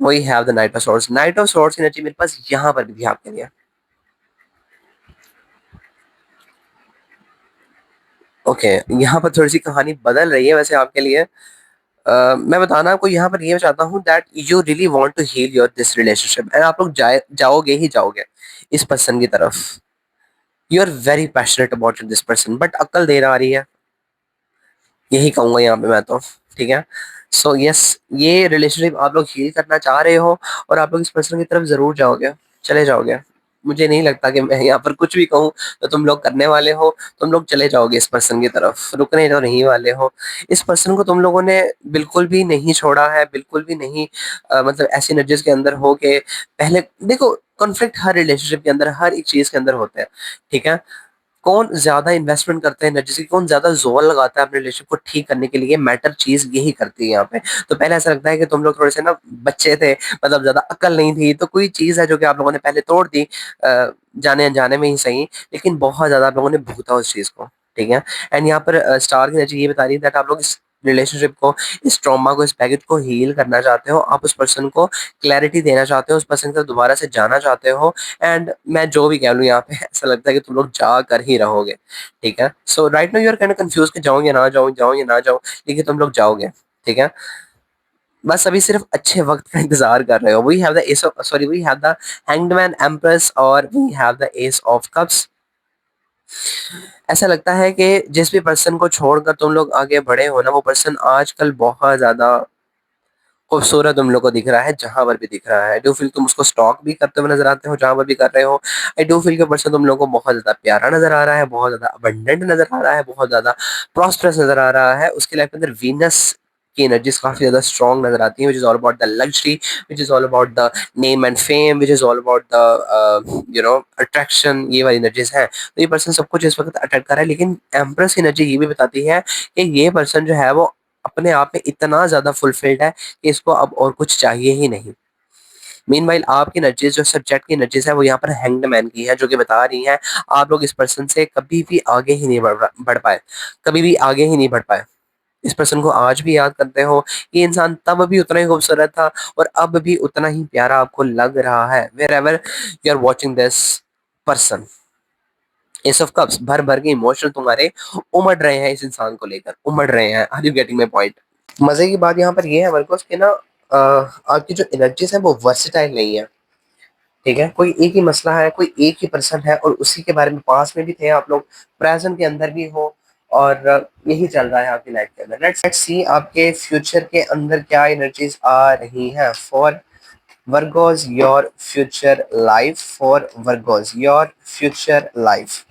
S1: वही have the knight of swords. Night of swords की एनर्जी मेरे पास यहाँ पर भी थी आपके लिए। ओके, यहाँ पर थोड़ी सी कहानी बदल रही है वैसे आपके लिए। मैं बताना आपको यहाँ पर ये चाहता हूँ that you really want to heal your this relationship, and आप लोग जाओगे ही जाओगे इस पर्सन की तरफ। You are very passionate about this person, but अक्ल देर आ रही है, यही कहूंगा यहाँ पे मैं तो। ठीक है, सो यस, ये रिलेशनशिप आप लोग हील करना चाह रहे हो और आप लोग इस पर्सन की तरफ जरूर जाओगे, चले जाओगे। मुझे नहीं लगता कि मैं यहाँ पर कुछ भी कहूँ तो तुम लोग करने वाले हो। तुम लोग चले जाओगे इस पर्सन की तरफ, रुकने तो नहीं वाले हो। इस पर्सन को तुम लोगों ने बिल्कुल भी नहीं छोड़ा है, बिल्कुल भी नहीं। मतलब ऐसी एनर्जीज के अंदर हो के पहले देखो, कॉन्फ्लिक्ट हर रिलेशनशिप के अंदर, हर एक चीज के अंदर होते हैं। ठीक है, कौन ज्यादा इन्वेस्टमेंट करता है एनर्जी की, कौन ज्यादा जोर लगाता है अपने रिलेशन को ठीक करने के लिए, मैटर चीज यही करती है यहाँ पे। तो पहले ऐसा लगता है कि तुम लोग थोड़े से ना बच्चे थे, मतलब ज्यादा अकल नहीं थी, तो कोई चीज है जो कि आप लोगों ने पहले तोड़ दी, जाने अनजाने में ही सही, लेकिन बहुत ज्यादा आप लोगों ने भुगता उस चीज को। ठीक है, एंड यहाँ पर स्टार की एनर्जी ये बता रही है दैट आप लोग इस रिलेशनशिप को, इस ट्रॉमा को, इस पैकेट को हील करना चाहते हो। आप उस पर्सन को क्लैरिटी देना चाहते हो, उस पर्सन के साथ दोबारा से जाना चाहते हो। एंड मैं जो भी कह लूँ यहाँ पे ऐसा लगता है कि तुम लोग जा कर ही रहोगे। ठीक है, so right now you are kind of confuse कि जाऊं या ना जाऊं, जाऊं या ना जाऊं, लेकिन तुम लोग जाओगे। ठीक है, बस अभी सिर्फ अच्छे वक्त का इंतजार कर रहे हो। We have the ace of sorry we have the hanged man empress और we have the ace of cups. ऐसा लगता है कि जिस भी पर्सन को छोड़कर तुम लोग आगे बढ़े हो ना, वो पर्सन आजकल बहुत ज्यादा खूबसूरत तुम लोग को दिख रहा है, जहां पर भी दिख रहा है। आई डू फील तुम उसको स्टॉक भी करते हुए नजर आते हो जहां पर भी कर रहे हो। आई डू फील के पर्सन तुम लोग को बहुत ज्यादा प्यारा नजर आ रहा है, बहुत ज्यादा अबंडेंट नजर आ रहा है, बहुत ज्यादा प्रॉस्परस नजर आ रहा है। उसके लाइफ के अंदर वीनस की एनर्जीज काफी ज्यादा स्ट्रॉन्ग नजर आती है, which is all about the luxury, which is all about the name and fame, which is all about the attraction. ये वाली एनर्जीज हैं, तो ये पर्सन सब कुछ इस वक्त अट्रैक्ट कर रहा है। लेकिन एम्प्रेस एनर्जी ये भी बताती है कि ये पर्सन जो है वो अपने आप में इतना ज्यादा फुलफिल्ड है कि इसको अब और कुछ चाहिए ही नहीं। मीनवाइल आपकी एनर्जीज, जो सब्जेक्ट की एनर्जीज है, वो यहाँ पर हैंग्ड मैन की है, जो कि बता रही हैं आप लोग इस पर्सन से कभी भी आगे ही नहीं बढ़ पाए, कभी भी आगे ही नहीं बढ़ पाए। इस पर्सन को आज भी याद करते हो, ये इंसान तब भी उतना ही खूबसूरत था और अब भी उतना ही प्यारा आपको लग रहा है, wherever you are watching this person. Ace of cups, भर भर के इमोशन तुम्हारे उमड़ रहे हैं इस इंसान को लेकर, उमड़ रहे हैं। Are you getting my point. मजे की बात यहाँ पर ये है वर्कोस के ना, आपकी जो एनर्जीज है वो वर्सेटाइल नहीं है। ठीक है, कोई एक ही मसला है, कोई एक ही पर्सन है और उसी के बारे में पास में भी थे आप लोग, प्रेजेंट के अंदर भी हो, और यही चल रहा है आपकी लाइफ के अंदर। लेट्स सी आपके फ्यूचर के अंदर क्या एनर्जीज आ रही हैं for Virgo's your future life, for Virgo's your future life,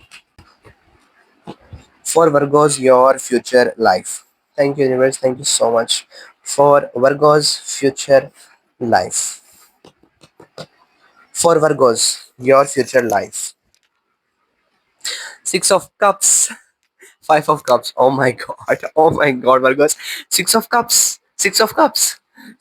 S1: for Virgos your future life. Thank you, universe. Thank you so much for Virgos future life. For Virgos your future life. Six of Cups, Five of Cups. Oh my God. Oh my God, Virgos. Six of Cups. Six of Cups.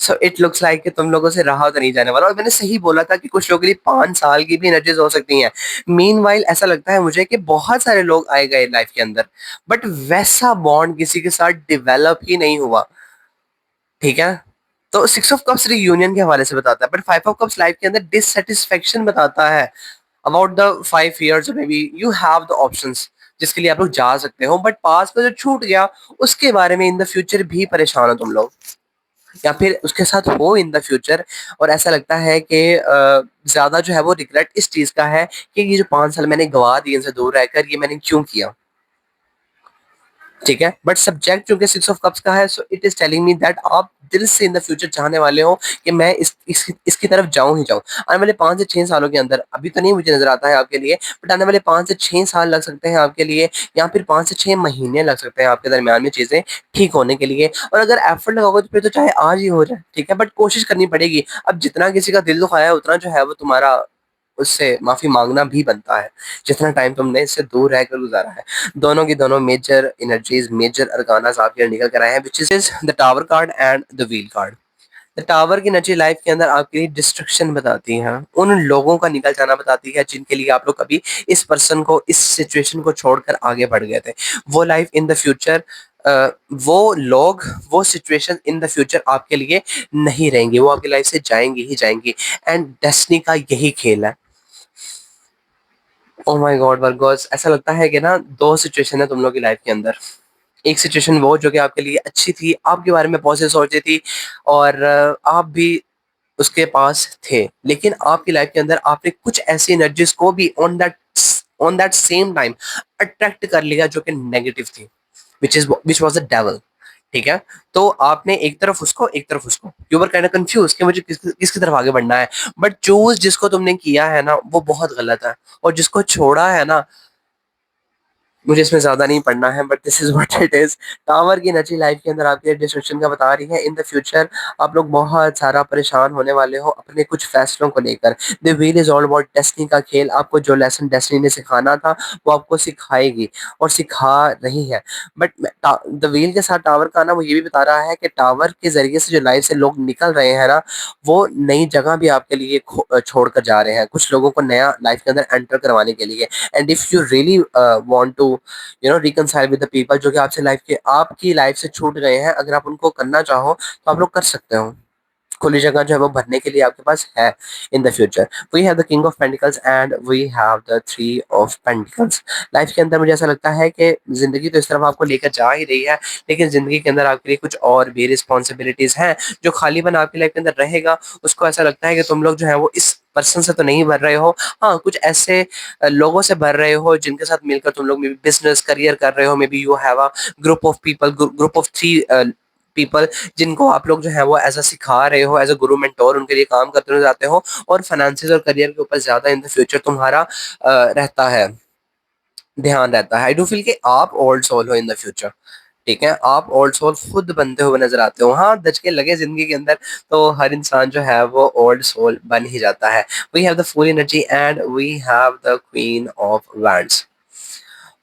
S1: So it looks like कि तुम लोगों से रहा तो नहीं जाने वाला। और मैंने सही बोला था कि कुछ लोगों के लिए 5 साल की भी एनर्जीज हो सकती हैं। मीनवाइल ऐसा लगता है मुझे कि बहुत सारे लोग आए गए लाइफ के अंदर, बट वैसा बॉन्ड किसी के साथ डेवलप ही नहीं हुआ। ठीक है, तो सिक्स ऑफ कप्स रियूनियन के हवाले से बताता है, but five of cups life के अंदर डिससेटिस्फेक्शन बताता है। About the 5 years may be you have the options, जिसके लिए आप लोग जा सकते हो, बट पास्ट में जो छूट गया उसके बारे में इन द फ्यूचर भी परेशान हो तुम लोग, या फिर उसके साथ हो इन द फ्यूचर, और ऐसा लगता है कि ज्यादा जो है वो रिग्रेट इस चीज का है कि ये जो 5 साल मैंने गवा दिए इनसे दूर रहकर, ये मैंने क्यों किया। ठीक है, बट सब्जेक्ट चूंकि 6 ऑफ कप्स का है, so it is telling me that आप दिल से इन द फ्यूचर चाहने वाले हो कि मैं इसकी तरफ जाऊं ही जाऊं। आने वाले 5 से 6 सालों के अंदर, अभी तो नहीं मुझे नजर आता है आपके लिए, बट आने वाले 5 से 6 साल लग सकते हैं आपके लिए, या फिर 5 से 6 महीने लग सकते हैं आपके दरमियान में चीजें ठीक होने के लिए। और अगर एफर्ट लगाओगे तो फिर तो चाहे आज ही हो जाए, ठीक है, बट कोशिश करनी पड़ेगी। अब जितना किसी का दिल दुखाया है उतना जो है वो तुम्हारा उससे माफी मांगना भी बनता है, जितना टाइम तुमने इससे दूर रहकर गुजारा है। दोनों की दोनों मेजर एनर्जीज, मेजर अरकानास आपके निकल कर आए हैं, which is the tower card and the wheel card. The tower की एनर्जी लाइफ के अंदर आपके लिए डिस्ट्रक्शन बताती है, उन लोगों का निकल जाना बताती है जिनके लिए आप लोग कभी इस पर्सन को, इस सिचुएशन को छोड़कर आगे बढ़ गए थे। वो लाइफ इन द फ्यूचर, वो लोग, वो सिचुएशन इन द फ्यूचर आपके लिए नहीं रहेंगी, वो आपकी लाइफ से जाएंगी ही जाएंगी। एंड डेस्टिनी का यही खेल है। ओह माय गॉड वर्गोस, ऐसा लगता है कि ना दो सिचुएशन है तुम लोग की लाइफ के अंदर। एक सिचुएशन वो जो कि आपके लिए अच्छी थी, आपके बारे में पॉजिटिव सोच रही थी, और आप भी उसके पास थे, लेकिन आपकी लाइफ के अंदर आपने कुछ ऐसी एनर्जीज को भी on that same time attract कर लिया जो कि नेगेटिव थी, विच वाज द डेविल। ठीक है, तो आपने एक तरफ उसको, एक तरफ उसको, you were kind of confuse कि मुझे किसकी तरफ आगे बढ़ना है। बट चूज जिसको तुमने किया है ना वो बहुत गलत है, और जिसको छोड़ा है ना, मुझे इसमें ज्यादा नहीं पढ़ना है, but this is what it is. Tower की एनर्जी लाइफ के अंदर आपके डिस्ट्रक्शन का बता रही है। इन द फ्यूचर आप लोग बहुत सारा परेशान होने वाले हो अपने कुछ फैसलों को लेकर। The wheel is all about destiny का खेल, आपको जो लेसन डेस्टिनी ने सिखाना था वो आपको सिखाएगी और सिखा रही है। बट द व्हील के साथ टावर का ना, वो ये भी बता रहा है कि टावर के जरिए से जो लाइफ से लोग निकल रहे हैं ना, वो नई जगह भी आपके लिए छोड़कर जा रहे हैं, कुछ लोगों को नया लाइफ के अंदर एंटर करवाने के लिए। And if you really want to reconcile with the people जो कि आपसे लाइफ के, आपकी लाइफ से छूट गए हैं, अगर आप उनको करना चाहो तो आप लोग कर सकते हो। खुली जगह जो है वो भरने के लिए आपके पास है in the future. We have the king of pentacles and we have the 3 of pentacles. Life के अंदर मुझे ऐसा लगता है कि जिंदगी तो इस तरफ आपको लेकर जा ही रही है, लेकिन जिंदगी के अंदर आपके लिए कुछ और भी रिस्पॉन्सिबिलिटीज हैं। जो खालीपन आपकी लाइफ के अंदर रहेगा, उसको ऐसा लगता है कि तुम लोग जो है वो इस पर्सन से तो नहीं भर रहे हो, हाँ कुछ ऐसे लोगों से भर रहे हो जिनके साथ मिलकर तुम लोग मे बी बिजनेस करियर कर रहे हो। May be you have a group of people, group of 3 people, जिनको आप लोग जो है वो एज अ सिखा रहे हो, एज अ गुरु मेंटोर उनके लिए काम करते हुए जाते हो, और फाइनेंसिस और करियर के ऊपर ज्यादा इन द फ्यूचर तुम्हारा रहता है, ध्यान रहता है। आई डू फील कि आप ओल्ड सोल हो इन द फ्यूचर। ठीक है, आप ओल्ड सोल खुद बनते हुए नजर आते हो। हाँ दच के लगे जिंदगी के अंदर, तो हर इंसान जो है वो ओल्ड सोल बन ही जाता है। We have the fool energy and we have the queen of wands.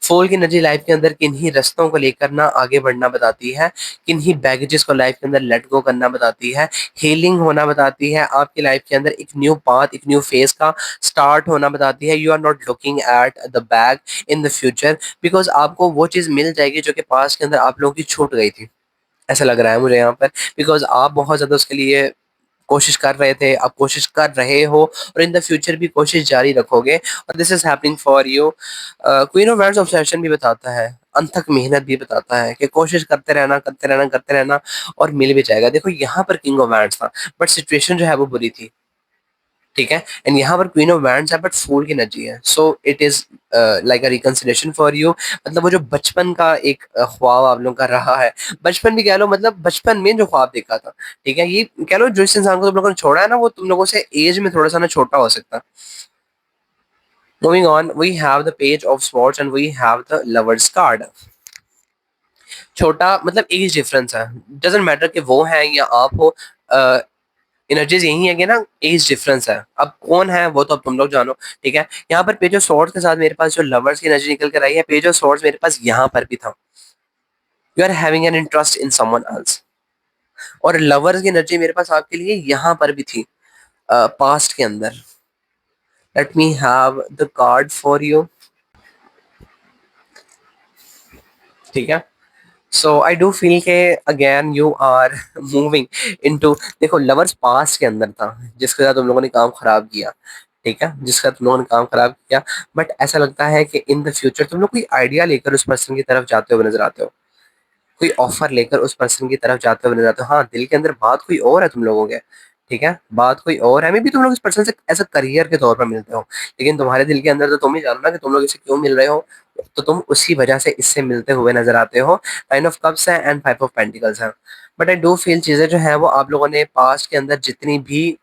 S1: Fool की एनर्जी लाइफ के अंदर किन्हीं रास्तों को लेकर ना आगे बढ़ना बताती है, किन्हीं बैगेजेस को लाइफ के अंदर लेट गो करना बताती है, हीलिंग होना बताती है, आपकी लाइफ के अंदर एक न्यू पाथ, एक न्यू फेज का स्टार्ट होना बताती है। You are not looking at the bag in the future, because आपको वो चीज मिल जाएगी जो कि पास्ट के अंदर आप लोगों की छूट गई थी, ऐसा लग रहा है मुझे यहाँ पर। बिकॉज आप बहुत ज्यादा उसके लिए कोशिश कर रहे थे, आप कोशिश कर रहे हो, और इन द फ्यूचर भी कोशिश जारी रखोगे, और this is happening for you. Queen of wands obsession भी बताता है, अनथक मेहनत भी बताता है कि कोशिश करते रहना, करते रहना, करते रहना, और मिल भी जाएगा। देखो यहाँ पर किंग ऑफ वांड्स था, बट सिचुएशन जो है वो बुरी थी। ठीक है, एंड यहाँ पर क्वीन ऑफ वैंड्स है बट फूल की एनर्जी है, so it is like a reconciliation for you. मतलब वो जो बचपन का एक ख्वाब आप लोगों का रहा है, बचपन भी कह लो, मतलब बचपन में जो ख्वाब देखा था, ठीक है, ये कह लो जो इस इंसान को तुम लोगों ने छोड़ा है ना, वो तुम लोगों से एज में थोड़ा सा ना छोटा हो सकता है। Moving on, we have the page of swords and we have the lovers card. छोटा मतलब एज डिफरेंस है, डजेंट मैटर कि वो है या आप हो, एनर्जीज यही है कि ना एज डिफरेंस है। अब कौन है वो तो अब तुम लोग जानो। ठीक है, यहाँ पर पेज ऑफ स्वॉर्ड्स के साथ मेरे पास जो लवर्स की एनर्जी निकल कर आई है, पेज ऑफ स्वॉर्ड्स मेरे पास यहाँ पर भी था। You are having an interest in someone else, और लवर्स की एनर्जी मेरे पास आपके लिए यहाँ पर भी थी पास्ट के अंदर। Let me have the card for you. ठीक है, सो आई डू फील के again you are moving into, देखो लवर्स पास्ट के अंदर था जिसके साथ तुम लोगों ने काम खराब किया। ठीक है? जिसका तुम लोगों ने काम खराब किया, बट ऐसा लगता है कि इन द फ्यूचर तुम लोग कोई आइडिया लेकर उस पर्सन की तरफ जाते हुए नज़र आते हो। कोई ऑफर लेकर उस पर्सन की तरफ जाते हुए नज़र आते हो। हाँ, दिल के अंदर बात कोई और है तुम लोगों के, ठीक है? बात कोई और है, मेबी तुम लोग इस पर्सन से एज़ अ करियर के तौर पर मिलते हो, लेकिन तुम्हारे दिल के अंदर तो तुम ही जानो ना कि तुम लोग इससे क्यों मिल रहे हो, तो तुम उसी वजह से इससे मिलते हुए नज़र आते हो। नाइन ऑफ कप्स है एंड फाइव ऑफ पेंटिकल्स है। बट आई डू फील चीज़ें जो हैं वो आप लोगों ने पास्ट के अंदर जितनी भी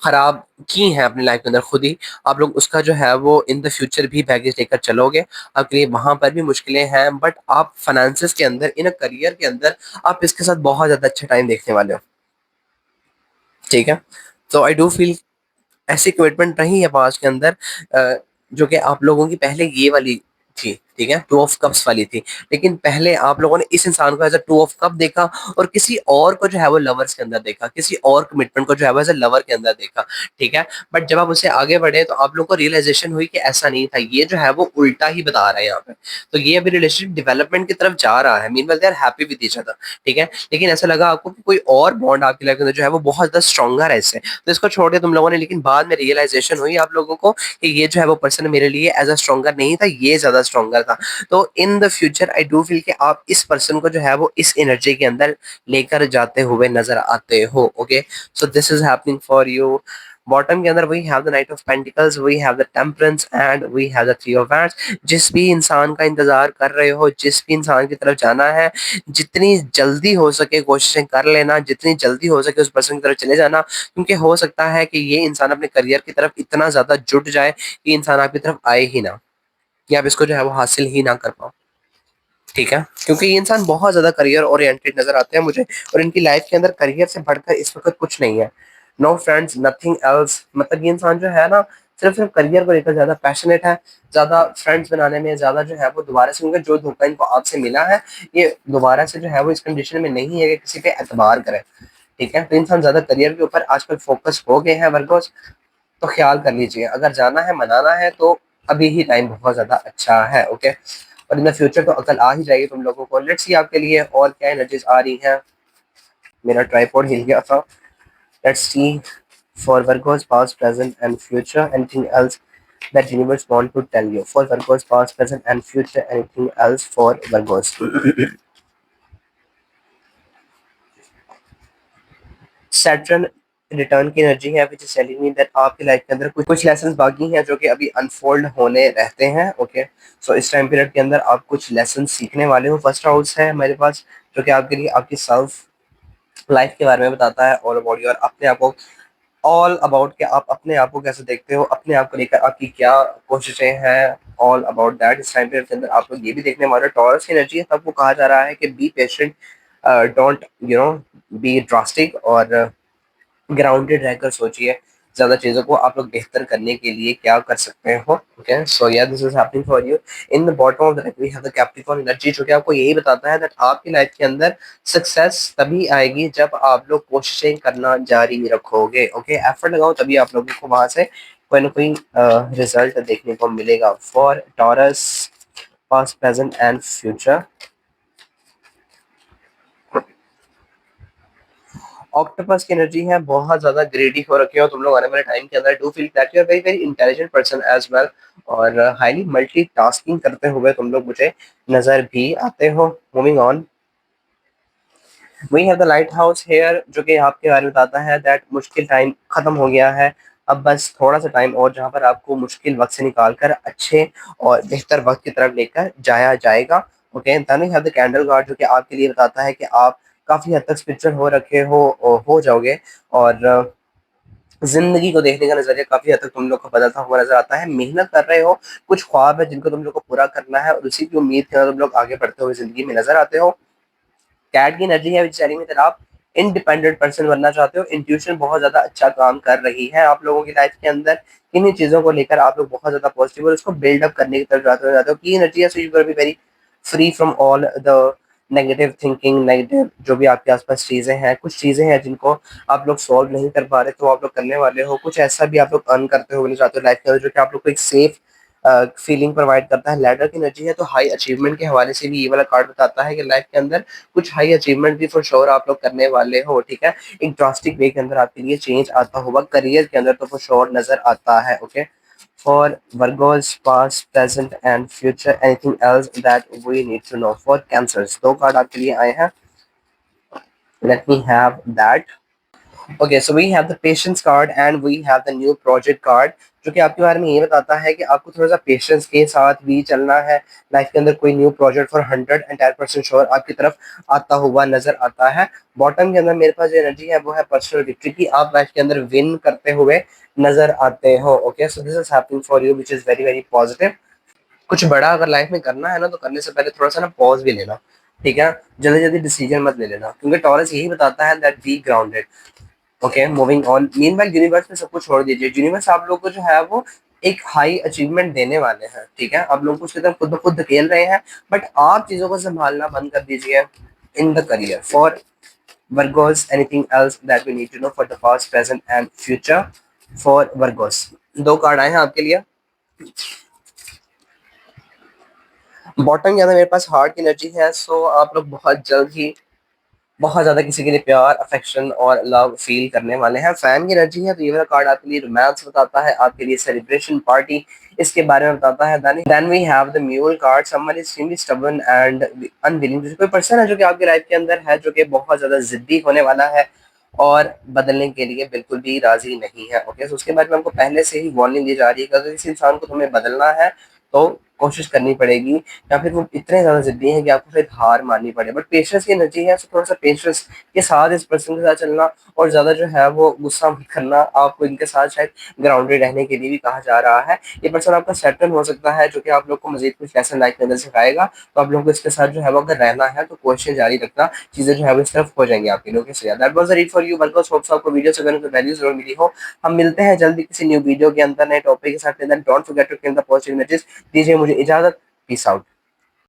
S1: खराब की हैं अपनी लाइफ के अंदर खुद ही, आप लोग उसका जो है वो इन द फ्यूचर भी बैगेज लेकर चलोगे। आपके लिए वहाँ पर भी मुश्किलें हैं, बट आप फाइनेंसेस के अंदर, इन अ करियर के अंदर आप इसके साथ बहुत ज़्यादा अच्छा टाइम देखने वाले हो, ठीक है? तो आई डू फील ऐसी कमिटमेंट रही है पास्ट के अंदर जो कि आप लोगों की पहले ये वाली थी, ठीक है? टू ऑफ कप्स वाली थी। लेकिन पहले आप लोगों ने इस इंसान को as a two of cup देखा और किसी और को जो है वो लवर्स के अंदर देखा, किसी और कमिटमेंट को जो है वो एज़ अ लवर के अंदर देखा, ठीक है? बट जब आप उससे आगे बढ़े तो आप लोगों को रियलाइज़ेशन हुई कि ऐसा नहीं था, ये जो है वो उल्टा ही बता रहा है यहाँ पे। तो ये अभी रिलेशनशिप डेवलपमेंट की तरफ जा रहा है, meanwhile they are happy with each other, ठीक है? लेकिन ऐसा लगा आपको कि कोई और बॉन्ड आपकी लाइफ के अंदर जो है वो बहुत ज़्यादा स्ट्रॉन्गर है इससे। तो इसको छोड़ के तुम लोगों ने, लेकिन बाद में रियलाइजेशन हुई आप लोगों को कि ये जो है वो पर्सन मेरे लिए एज अ स्ट्रॉन्गर नहीं था, ये ज्यादा स्ट्रॉन्गर था। तो इन the future I do feel कि आप इस पर्सन को जो है वो इस एनर्जी के अंदर लेकर जाते हुए नजर आते हो। Okay, so this is happening for you. Bottom के अंदर we have the knight of pentacles, we have the temperance and we have the three of wands. जिस भी इंसान का इंतजार कर रहे हो, जिस भी इंसान की तरफ जाना है, जितनी जल्दी हो सके कोशिशें कर लेना, जितनी जल्दी हो सके उस पर्सन की तरफ चले जाना, क्योंकि हो सकता है कि ये इंसान अपने करियर की तरफ इतना ज़्यादा जुट जाए कि इंसान आपकी तरफ आए ही ना, कि आप इसको जो है वो हासिल ही ना कर पाओ, ठीक है? क्योंकि ये इंसान बहुत ज़्यादा करियर ओरिएंटेड नज़र आते हैं मुझे, और इनकी लाइफ के अंदर करियर से बढ़कर इस वक़्त कुछ नहीं है। No friends, nothing else. मतलब ये इंसान जो है ना, सिर्फ़ करियर को लेकर ज़्यादा पैशनेट है, ज़्यादा फ्रेंड्स बनाने में ज़्यादा जो है वो दोबारा से, क्योंकि जो धोखा इनको आपसे मिला है, ये दोबारा से जो है वो इस कंडीशन में नहीं है कि किसी पे एतबार करें, ठीक है? तो इंसान ज़्यादा करियर के ऊपर आजकल फ़ोकस हो गए हैं वर्गोस। तो ख्याल कर लीजिए, अगर जाना है, मनाना है तो अभी ही टाइम बहुत ज़्यादा अच्छा है, ओके? और इन द फ्यूचर तो अकल आ ही जाएगी तुम लोगों को। लेट्स सी आपके लिए और क्या एनर्जीज़ आ रही हैं। मेरा ट्राइपॉड हिल गया था। Let's see for Virgos past, present and future, anything else that universe want to tell you for Virgos past, present and future, anything else for Virgos? Saturn return की एनर्जी है which is telling me that आपकी life के अंदर कुछ कुछ lessons बाकी हैं जो कि अभी अनफोल्ड होने रहते हैं, ओके? सो इस टाइम पीरियड के अंदर आप कुछ लेसन सीखने वाले हो। फर्स्ट हाउस है मेरे पास, जो कि आपके लिए आपकी सेल्फ लाइफ के बारे में बताता है, ऑल अबाउट योर, अपने आप को, ऑल अबाउट के आप अपने आप को कैसे देखते हो, अपने आप को लेकर आपकी क्या कोशिशें हैं, ऑल अबाउट दैट। इस टाइम पीरियड के अंदर आप लोग ये भी देखने वाले हो। टॉरस की एनर्जी है, तब वो कहा जा रहा है कि be patient, don't you know be drastic, और ग्राउंडेड रहकर सोचिए ज़्यादा चीज़ों को आप लोग बेहतर करने के लिए क्या कर सकते हो, ओके? सो या this is happening for you. In the bottom of the deck we have the Capricorn energy, जो कि आपको यही बताता है दैट आपकी लाइफ के अंदर सक्सेस तभी आएगी जब आप लोग कोशिशें करना जारी रखोगे, ओके? एफर्ट लगाओ, तभी आप लोगों को वहाँ से कोई ना कोई रिजल्ट देखने को मिलेगा। For taurus past, present and future, octopus की एनर्जी है, बहुत ज़्यादा ग्रेडी हो रखे हो तुम लोग आने वाले टाइम के अंदर। Do feel that you are very very intelligent person as well, और हाईली मल्टीटास्किंग करते हुए तुम लोग मुझे नज़र भी आते हो। Moving on, we have the lighthouse here, जो कि आपके बारे में बताता है दैट मुश्किल टाइम खत्म हो गया है। अब बस थोड़ा सा टाइम और जहाँ पर आपको मुश्किल वक्त से निकाल कर अच्छे और बेहतर वक्त की तरफ लेकर जाया जाएगा, okay? Then we have the candle guard, जो कि आपके लिए बताता है कि आप काफ़ी हद तक स्पिरिचुअल हो रखे हो जाओगे, और ज़िंदगी को देखने का नज़रिया काफ़ी हद तक तुम लोग को बदलता हुआ नज़र आता है। मेहनत कर रहे हो, कुछ ख्वाब है जिनको तुम लोग को पूरा करना है, और उसी की उम्मीद के साथ तुम लोग आगे बढ़ते हुए ज़िंदगी में नज़र आते हो। कैट की एनर्जी है विच टेलिंग मी दैट आप इंडिपेंडेंट पर्सन बनना चाहते हो। इंट्यूशन बहुत ज़्यादा अच्छा काम कर रही है आप लोगों की लाइफ के अंदर। किन्हीं चीज़ों को लेकर आप लोग बहुत ज़्यादा पॉजिटिव और उसको बिल्डअप करने की तरफ जाते हो। की एनर्जी है, so you will be very free from all the negative thinking, negative जो भी आपके आसपास चीज़ें हैं, कुछ चीज़ें हैं जिनको आप लोग सॉल्व नहीं कर पा रहे, तो आप लोग करने वाले हो। कुछ ऐसा भी आप लोग अर्न करते हुए नहीं चाहते हो लाइफ के अंदर, जो कि आप लोग को एक सेफ फीलिंग प्रोवाइड करता है। लैडर की एनर्जी है तो हाई अचीवमेंट के हवाले से भी ये वाला कार्ड बताता है कि लाइफ के अंदर कुछ हाई अचीवमेंट भी फॉर श्योर आप लोग करने वाले हो, ठीक है। एक ड्रास्टिक वे के अंदर आपके लिए चेंज आता हुआ करियर के अंदर तो फॉर श्योर नजर आता है, okay. For Virgos past present and future, anything else that we need to know. For Cancers दो कार्ड आपके लिए आए हैं, let me have that. Okay, so we have the patience card and we have the new project card, जो कि आपके बारे में ये बताता है कि आपको थोड़ा सा पेशेंस के साथ भी चलना है। लाइफ के अंदर कोई न्यू प्रोजेक्ट फॉर 110% श्योर आपकी तरफ आता हुआ नजर आता है। बॉटम के अंदर मेरे पास जो एनर्जी है वो है पर्सनल विक्ट्री की, आप लाइफ के अंदर विन करते हुए नजर आते हो, okay. So this is happening for you which is very very positive. कुछ बड़ा अगर लाइफ में करना है ना, तो करने से पहले थोड़ा सा ना पॉज भी लेना, ठीक है। जल्दी जल्दी डिसीजन मत ले लेना, क्योंकि टॉरस यही बताता है that be grounded. Okay, moving on. Meanwhile universe में सब कुछ छोड़ दीजिए, यूनिवर्स आप लोग को जो है वो एक हाई अचीवमेंट देने वाले हैं, ठीक है। आप लोग को उसकी तरफ खुद ब खुद धकेल रहे हैं, बट आप चीजों को संभालना बंद कर दीजिए in the career. For Virgos, anything else that we need to know for the past present and future. For Virgos दो कार्ड आए हैं आपके लिए। बॉटम के अंदर मेरे पास हार्ट की एनर्जी है, सो आप लोग बहुत जल्द ही बहुत ज्यादा किसी के लिए प्यार, अफेक्शन और लव फील करने वाले हैं। फैन की एनर्जी है तो ये वाला कार्ड आपके लिए रोमांस बताता है, आपके लिए सेलिब्रेशन पार्टी इसके बारे में बताता है। Then we have the mule card, someone is extremely stubborn and unwilling. कोई पर्सन है जो कि आपकी लाइफ के अंदर है, जो कि बहुत ज्यादा जिद्दी होने वाला है और बदलने के लिए बिल्कुल भी राजी नहीं है, ओके। तो उसके बारे में हमको पहले से ही वार्निंग दी जा रही है कि अगर किसी इंसान को तुम्हें बदलना है तो कोशिश करनी पड़ेगी, या फिर वो इतने ज्यादा जिद्दी है कि आपको फिर हार माननी पड़े। बट पेशेंस की एनर्जी है, तो थोड़ा सा पेशेंस के साथ इस पर्सन के साथ चलना, और ज्यादा जो है वो गुस्सा मत करना। आपको इनके साथ शायद ग्राउंडेड रहने के लिए भी कहा जा रहा है। ये पर्सन आपका सेटल हो सकता है, जो कि आप लोग को मजीद कुछ लेसन लाइफ के अंदर सिखाएगा। तो आप लोग को इसके साथ जो है वो अगर रहना है तो कोशिश जारी रखना, चीजें जो है वो इस तरफ हो जाएंगी आपके लोगों से। That was the read for you workers, hopes आपको वीडियो से अगर वैल्यू जरूर मिली हो। हम मिलते हैं जल्दी किसी न्यू वीडियो के अंदर नए टॉपिक के साथ। Don't forget to kill the positive energies. दीजिए मुझे इजाजत, पीस आउट।